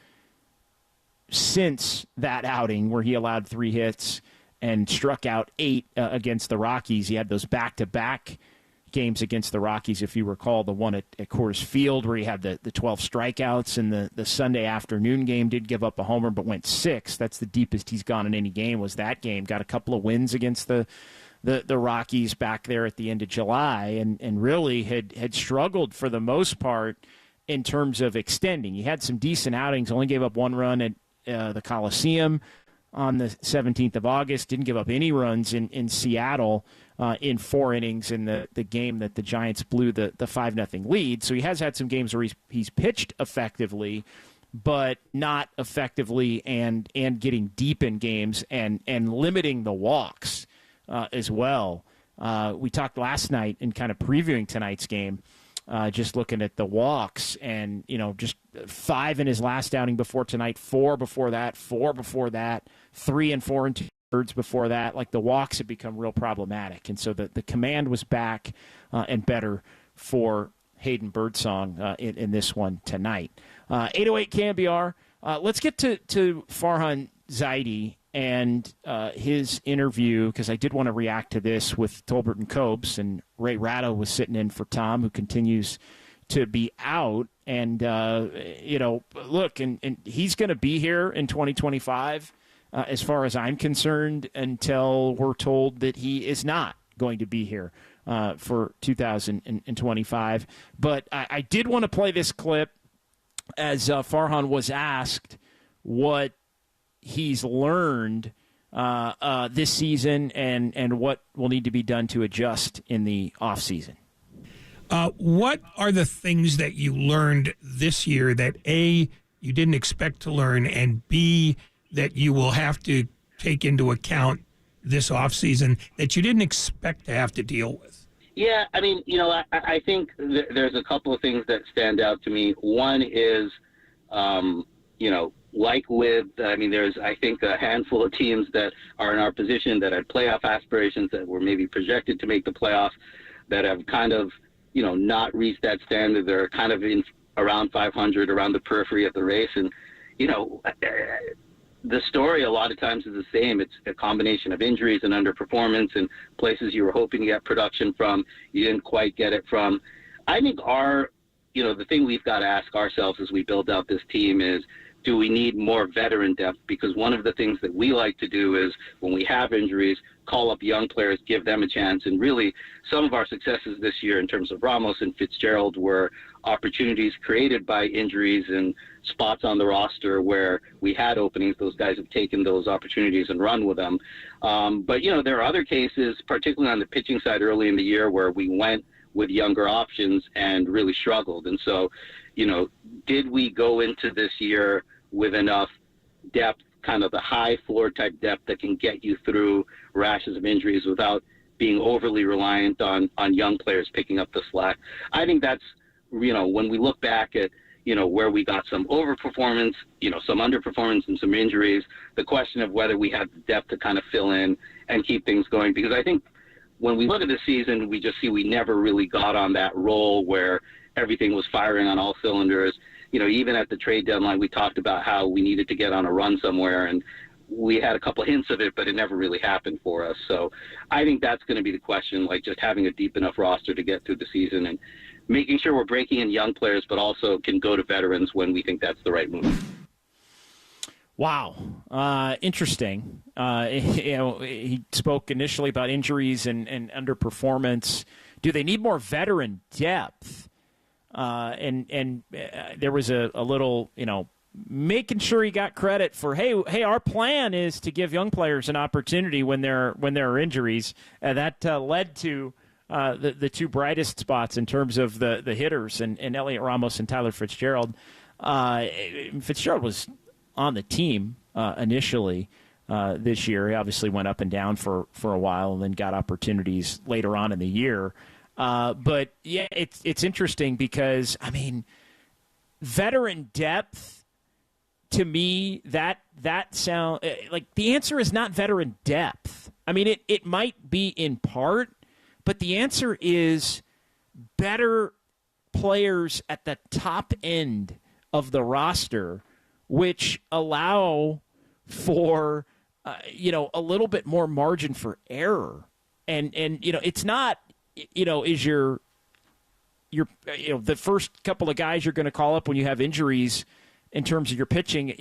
since that outing where he allowed 3 hits and struck out 8 against the Rockies. He had those back-to-back games against the Rockies, if you recall, the one at Coors Field where he had the 12 strikeouts, and the Sunday afternoon game did give up a homer but went 6. That's the deepest he's gone in any game, was that game. Got a couple of wins against the Rockies back there at the end of July, and really had struggled for the most part in terms of extending. He had some decent outings, only gave up 1 run at the Coliseum on the 17th of August, didn't give up any runs in Seattle in 4 innings in the game that the Giants blew the 5-0 lead. So he has had some games where he's pitched effectively, but not effectively and getting deep in games and limiting the walks as well. We talked last night in kind of previewing tonight's game, just looking at the walks, and just 5 in his last outing before tonight, 4 before that, 4 before that, 3 and 4 2/3 before that. Like, the walks have become real problematic, and so the command was back and better for Hayden Birdsong in this one tonight. 808 KNBR. Let's get to Farhan Zaidi and his interview, because I did want to react to this with Tolbert and Copes, and Ray Ratto was sitting in for Tom, who continues to be out. And, look, and he's going to be here in 2025, as far as I'm concerned, until we're told that he is not going to be here for 2025. But I did want to play this clip as Farhan was asked what he's learned this season and what will need to be done to adjust in the offseason. What are the things that you learned this year that, A, you didn't expect to learn, and B, that you will have to take into account this offseason that you didn't expect to have to deal with? Yeah, I mean, I think there's a couple of things that stand out to me. One is, there's, I think, a handful of teams that are in our position that had playoff aspirations, that were maybe projected to make the playoffs, that have kind of, not reached that standard. They're kind of in around 500, around the periphery of the race. And, the story a lot of times is the same. It's a combination of injuries and underperformance and places you were hoping to get production from, you didn't quite get it from. I think the thing we've got to ask ourselves as we build out this team is, do we need more veteran depth? Because one of the things that we like to do is when we have injuries, call up young players, give them a chance. And really, some of our successes this year in terms of Ramos and Fitzgerald were opportunities created by injuries and spots on the roster where we had openings. Those guys have taken those opportunities and run with them. But there are other cases, particularly on the pitching side early in the year, where we went with younger options and really struggled. And so, did we go into this year with enough depth, kind of the high floor type depth that can get you through rashes of injuries without being overly reliant on young players picking up the slack? I think that's, when we look back at, where we got some overperformance, some underperformance and some injuries, the question of whether we had the depth to kind of fill in and keep things going. Because I think when we look at the season, we just see we never really got on that roll where everything was firing on all cylinders. Even at the trade deadline, we talked about how we needed to get on a run somewhere, and we had a couple of hints of it, but it never really happened for us. So I think that's going to be the question, like just having a deep enough roster to get through the season and making sure we're breaking in young players, but also can go to veterans when we think that's the right move. Wow. Interesting. He spoke initially about injuries and underperformance. Do they need more veteran depth? And there was a little, making sure he got credit for, hey, our plan is to give young players an opportunity when there are injuries. That led to the two brightest spots in terms of the hitters and Elliot Ramos and Tyler Fitzgerald. Fitzgerald was on the team initially this year. He obviously went up and down for a while and then got opportunities later on in the year. But yeah, it's interesting because, veteran depth, to me, that sound like the answer is not veteran depth. It might be in part, but the answer is better players at the top end of the roster, which allow for, a little bit more margin for error. And it's not, is your the first couple of guys you're going to call up when you have injuries in terms of your pitching,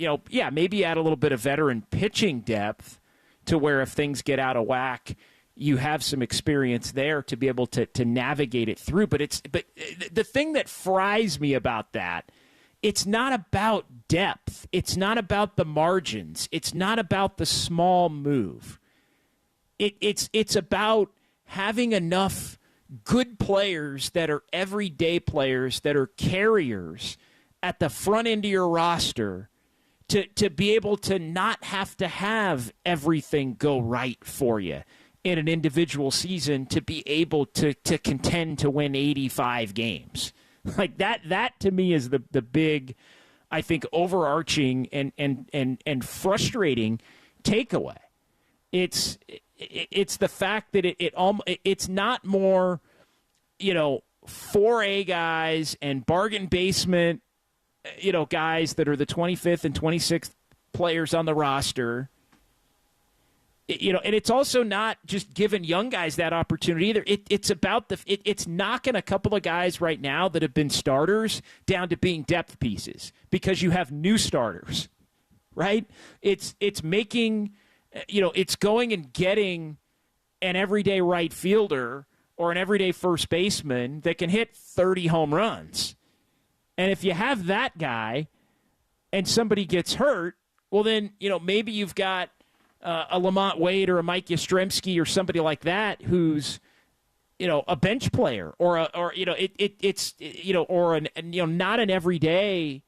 maybe add a little bit of veteran pitching depth to where if things get out of whack, you have some experience there to be able to navigate it through. But the thing that fries me about that, it's not about depth. It's not about the margins. It's not about the small move. It's about having enough good players that are everyday players, that are carriers at the front end of your roster to be able to not have to have everything go right for you in an individual season to be able to contend to win 85 games. Like that to me is the big, I think, overarching and frustrating takeaway. It's the fact that it's not more, 4A guys and bargain basement, guys that are the 25th and 26th players on the roster. And it's also not just giving young guys that opportunity either. It's about it's knocking a couple of guys right now that have been starters down to being depth pieces because you have new starters, right? It's making, it's going and getting an everyday right fielder or an everyday first baseman that can hit 30 home runs. And if you have that guy and somebody gets hurt, well then, maybe you've got a Lamont Wade or a Mike Yastrzemski or somebody like that who's, a bench player or not an everyday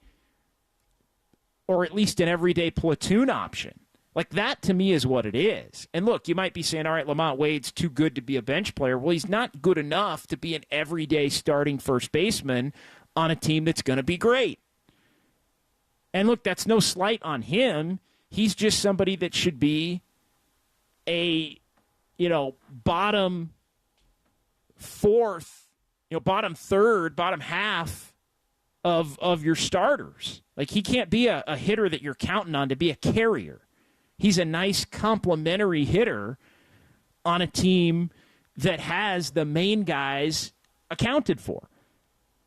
or at least an everyday platoon option. Like that to me is what it is. And look, you might be saying, all right, Lamont Wade's too good to be a bench player. Well, he's not good enough to be an everyday starting first baseman on a team that's going to be great. And look, that's no slight on him. He's just somebody that should be a, bottom fourth, bottom third, bottom half of your starters. Like he can't be a hitter that you're counting on to be a carrier. He's a nice complementary hitter on a team that has the main guys accounted for.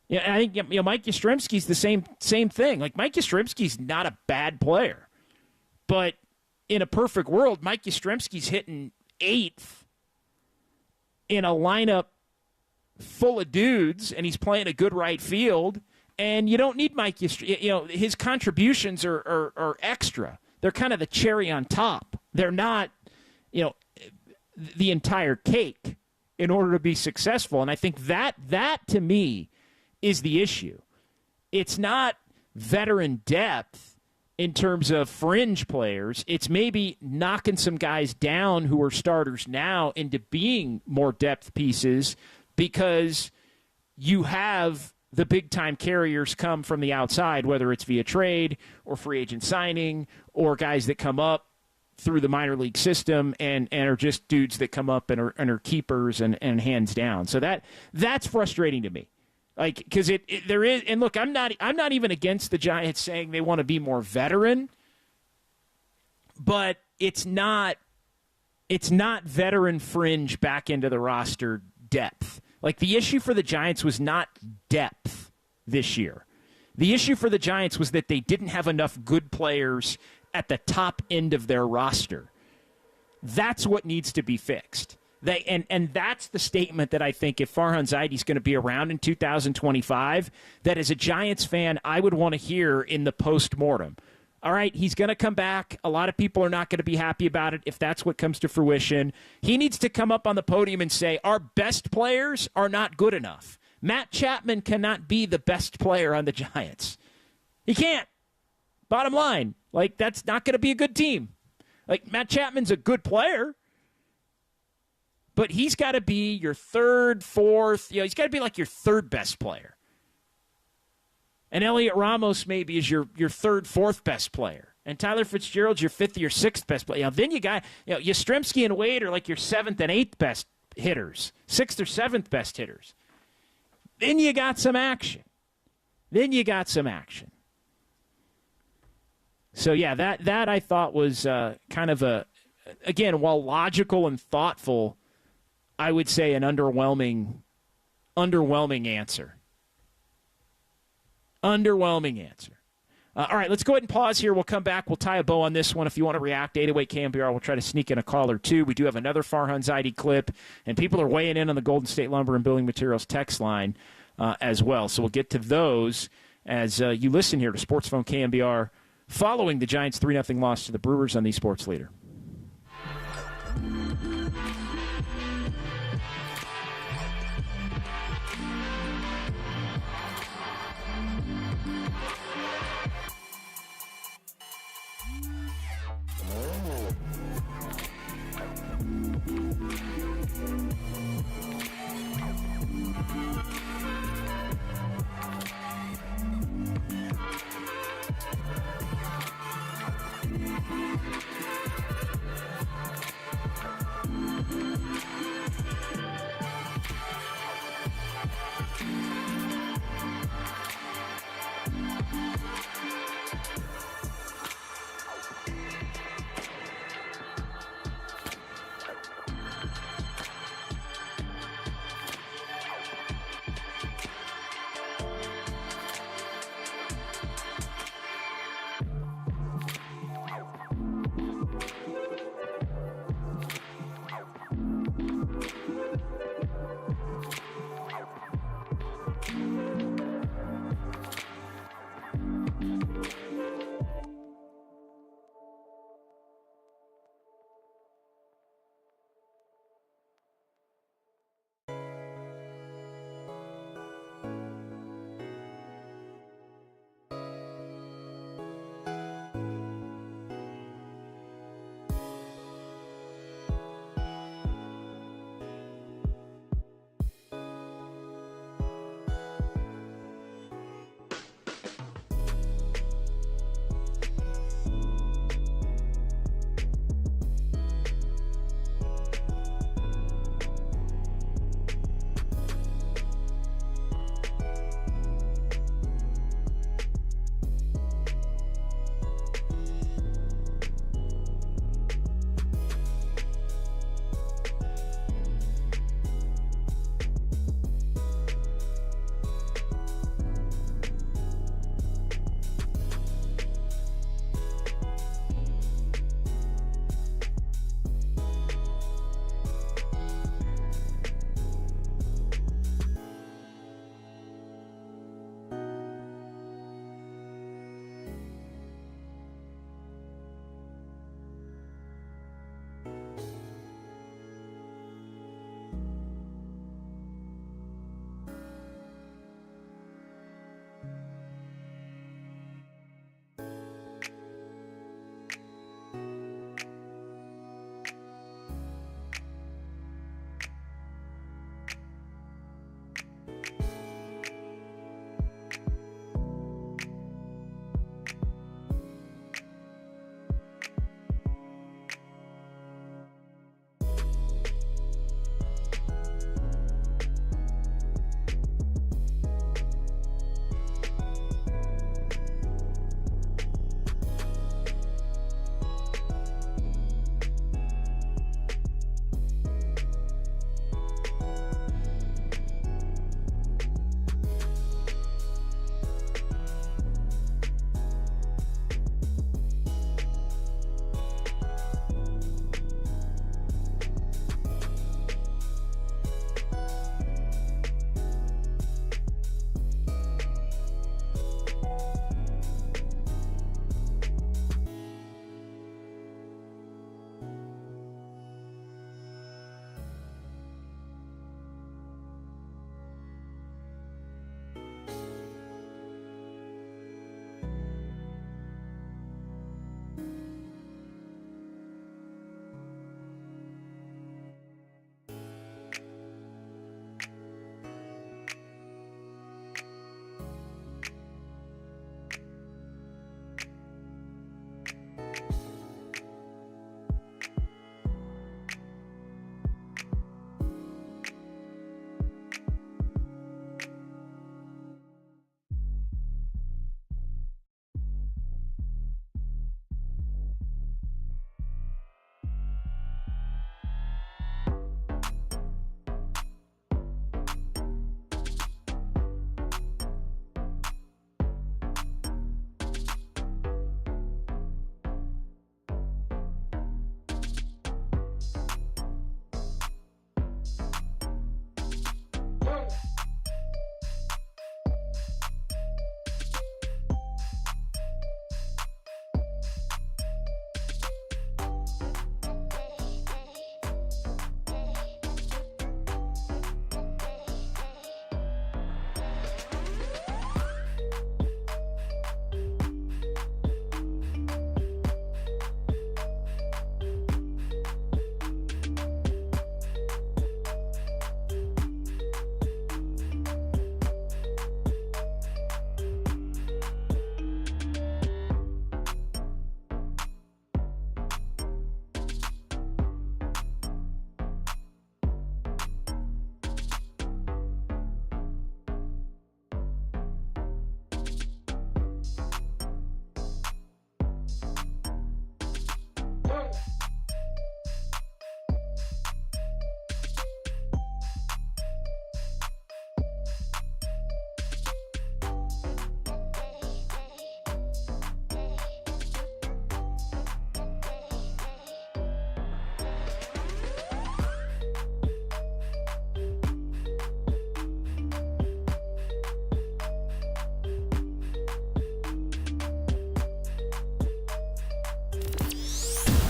Yeah, I think Mike Yastrzemski's the same thing. Like, Mike Yastrzemski's not a bad player, but in a perfect world, Mike Yastrzemski's hitting 8th in a lineup full of dudes, and he's playing a good right field. And you don't need Mike Yastrzemski. His contributions are extra. They're kind of the cherry on top. They're not, the entire cake in order to be successful. And I think that to me is the issue. It's not veteran depth in terms of fringe players. It's maybe knocking some guys down who are starters now into being more depth pieces because you have the big-time carriers come from the outside, whether it's via trade or free agent signing or guys that come up through the minor league system and are just dudes that come up and are keepers and hands down. So that's frustrating to me. Like, because there is, and look, I'm not even against the Giants saying they want to be more veteran, but it's not veteran fringe back into the roster depth. Like, the issue for the Giants was not depth this year. The issue for the Giants was that they didn't have enough good players at the top end of their roster. That's what needs to be fixed. And that's the statement that I think if Farhan Zaidi is going to be around in 2025, that as a Giants fan, I would want to hear in the post-mortem. All right, he's going to come back. A lot of people are not going to be happy about it if that's what comes to fruition. He needs to come up on the podium and say, our best players are not good enough. Matt Chapman cannot be the best player on the Giants. He can't. Bottom line, like, that's not going to be a good team. Like, Matt Chapman's a good player, but he's got to be your third, fourth, he's got to be like your third best player. And Elliot Ramos maybe is your third, fourth best player. And Tyler Fitzgerald's your fifth or your sixth best player. Then you got, Yastrzemski and Wade are like your seventh and eighth best hitters, sixth or seventh best hitters. Then you got some action. So, yeah, that I thought was kind of again, while logical and thoughtful, I would say an underwhelming answer. Underwhelming answer. All right, let's go ahead and pause here. We'll come back. We'll tie a bow on this one. If you want to react, 808 KNBR, we'll try to sneak in a call or two. We do have another Farhan Zaidi clip, and people are weighing in on the Golden State Lumber and Building Materials text line as well. So we'll get to those as you listen here to Sports Phone KNBR following the Giants' 3-0 loss to the Brewers on the Sports Leader.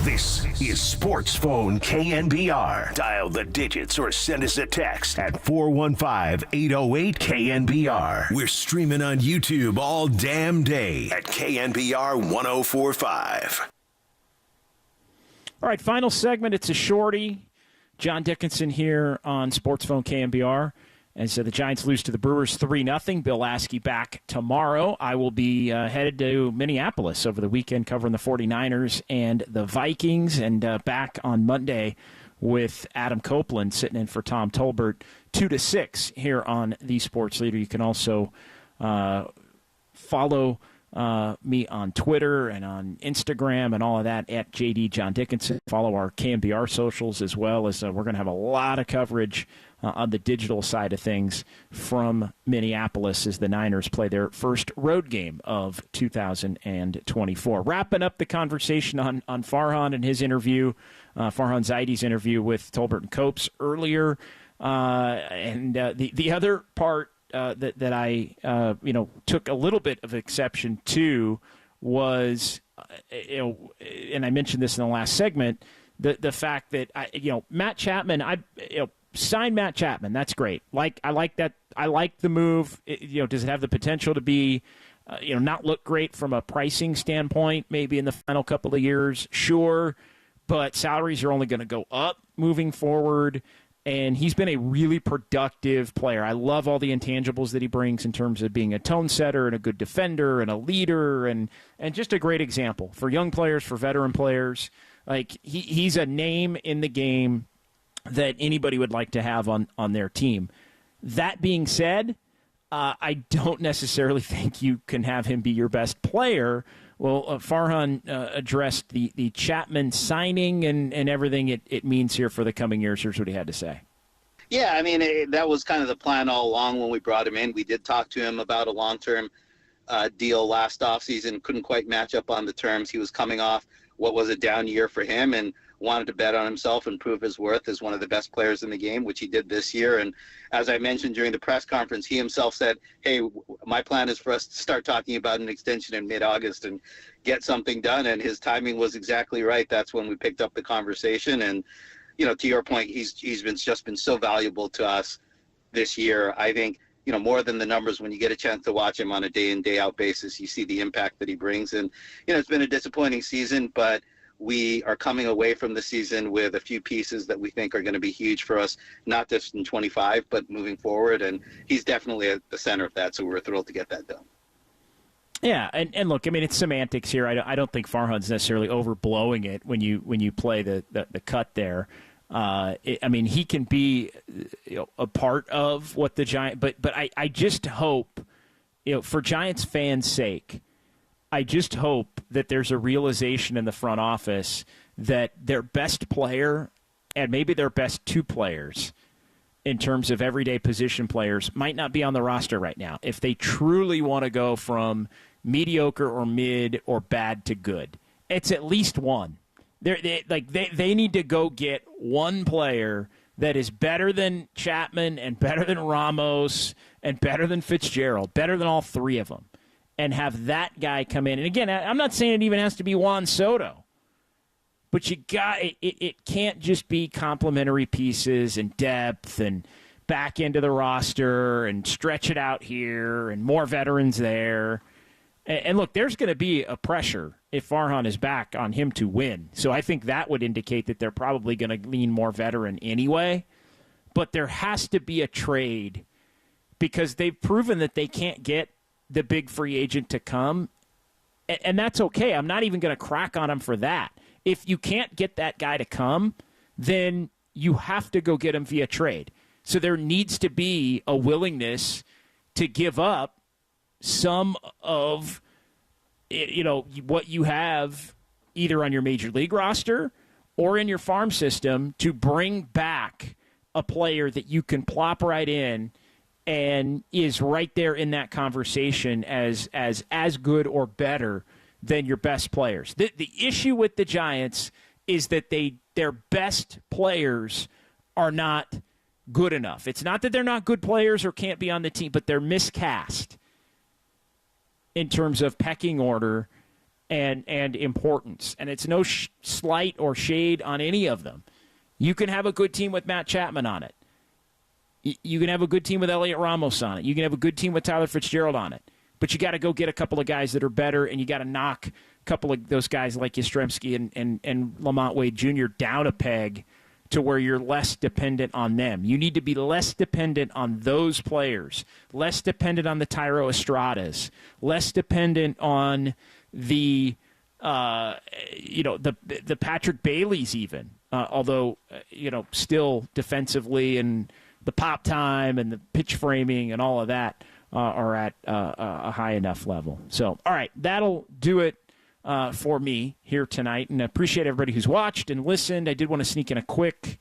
This is Sports Phone KNBR. Dial the digits or send us a text at 415-808-KNBR. We're streaming on YouTube all damn day at KNBR 1045. All right, final segment. It's a shorty. John Dickinson here on Sports Phone KNBR. And so the Giants lose to the Brewers 3-0. Bill Lasky back tomorrow. I will be headed to Minneapolis over the weekend covering the 49ers and the Vikings, and back on Monday with Adam Copeland sitting in for Tom Tolbert 2 to 6 here on The Sports Leader. You can also follow me on Twitter and on Instagram and all of that at JD John Dickinson. Follow our KNBR socials as well, as we're going to have a lot of coverage on the digital side of things from Minneapolis as the Niners play their first road game of 2024. Wrapping up the conversation on Farhan and his interview, Farhan Zaidi's interview with Tolbert and Copes earlier. And the other part that I took a little bit of exception to was, and I mentioned this in the last segment, the fact that Matt Chapman, sign Matt Chapman. That's great. I like that. I like the move. Does it have the potential to be, not look great from a pricing standpoint, maybe in the final couple of years? Sure, but salaries are only going to go up moving forward. And he's been a really productive player. I love all the intangibles that he brings in terms of being a tone setter and a good defender and a leader and just a great example for young players, for veteran players. He's a name in the game that anybody would like to have on their team. That being said, I don't necessarily think you can have him be your best player. Well, Farhan addressed the Chapman signing and everything it means here for the coming years. Here's what he had to say. Yeah, I mean, that was kind of the plan all along when we brought him in. We did talk to him about a long-term deal last offseason. Couldn't quite match up on the terms. He was coming off what was a down year for him and wanted to bet on himself and prove his worth as one of the best players in the game, which he did this year. And as I mentioned during the press conference, he himself said, hey, my plan is for us to start talking about an extension in mid-August and get something done. And his timing was exactly right. That's when we picked up the conversation. And, to your point, he's been so valuable to us this year. I think, more than the numbers, when you get a chance to watch him on a day in, day out basis, you see the impact that he brings. And, it's been a disappointing season, but we are coming away from the season with a few pieces that we think are going to be huge for us, not just in 25, but moving forward. And he's definitely at the center of that, so we're thrilled to get that done. Yeah, and look, I mean, it's semantics here. I don't think Farhan's necessarily overblowing it when you play the cut there. He can be a part of what the Giants, but I just hope, for Giants fans' sake, I just hope that there's a realization in the front office that their best player and maybe their best two players in terms of everyday position players might not be on the roster right now. If they truly want to go from mediocre or mid or bad to good, it's at least one. They need to go get one player that is better than Chapman and better than Ramos and better than Fitzgerald, better than all three of them, and have that guy come in. And again, I'm not saying it even has to be Juan Soto, but it can't just be complementary pieces and depth and back into the roster and stretch it out here and more veterans there. And look, there's going to be a pressure if Farhan is back on him to win. So I think that would indicate that they're probably going to lean more veteran anyway. But there has to be a trade because they've proven that they can't get the big free agent to come. And that's okay. I'm not even going to crack on them for that. If you can't get that guy to come, then you have to go get him via trade. So there needs to be a willingness to give up some of what you have either on your major league roster or in your farm system to bring back a player that you can plop right in and is right there in that conversation as good or better than your best players. The issue with the Giants is that their best players are not good enough. It's not that they're not good players or can't be on the team, but they're miscast in terms of pecking order. and importance. And it's no slight or shade on any of them. You can have a good team with Matt Chapman on it. You can have a good team with Elliot Ramos on it. You can have a good team with Tyler Fitzgerald on it. But you got to go get a couple of guys that are better, and you got to knock a couple of those guys like Yastrzemski and Lamont Wade Jr. down a peg to where you're less dependent on them. You need to be less dependent on those players, less dependent on the Tyro Estradas, less dependent on the Patrick Baileys even, although still defensively and the pop time and the pitch framing and all of that are at a high enough level. So, all right, that'll do it for me here tonight, and I appreciate everybody who's watched and listened. I did want to sneak in a quick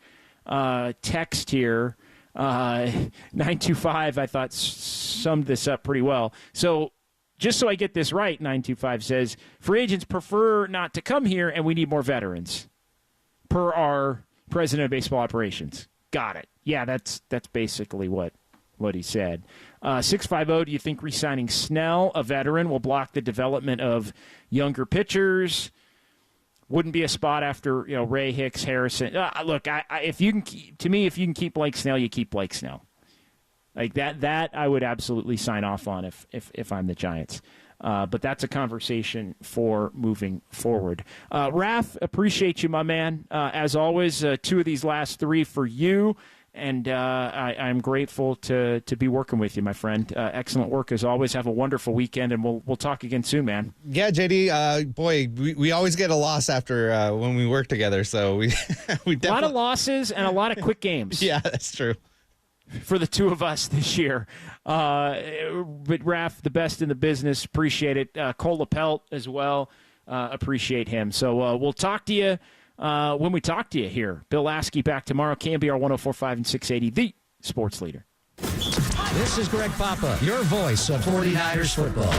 text here. 925, I thought, summed this up pretty well. So, just so I get this right, 925 says, free agents prefer not to come here, and we need more veterans, per our president of baseball operations. Got it. Yeah, that's basically what he said. 650, do you think re-signing Snell, a veteran, will block the development of younger pitchers? Wouldn't be a spot after Ray, Hicks, Harrison. Look, if you can keep Blake Snell, you keep Blake Snell. Like that I would absolutely sign off on if I'm the Giants. But that's a conversation for moving forward. Raph, appreciate you, my man. As always, 2 of these last 3 for you. And I'm grateful to be working with you, my friend. Excellent work as always. Have a wonderful weekend, and we'll talk again soon, man. Yeah, JD. Boy, we always get a loss after when we work together. So we definitely... A lot of losses and a lot of quick games. Yeah, that's true. For the 2 of us this year. But Raph, the best in the business. Appreciate it. Cole LaPelt as well. Appreciate him. So we'll talk to you when we talk to you here. Bill Lasky back tomorrow. KNBR 104.5 and 680, the sports leader. This is Greg Papa, your voice of 49ers football.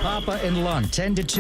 Papa and Lund, 10 to 2.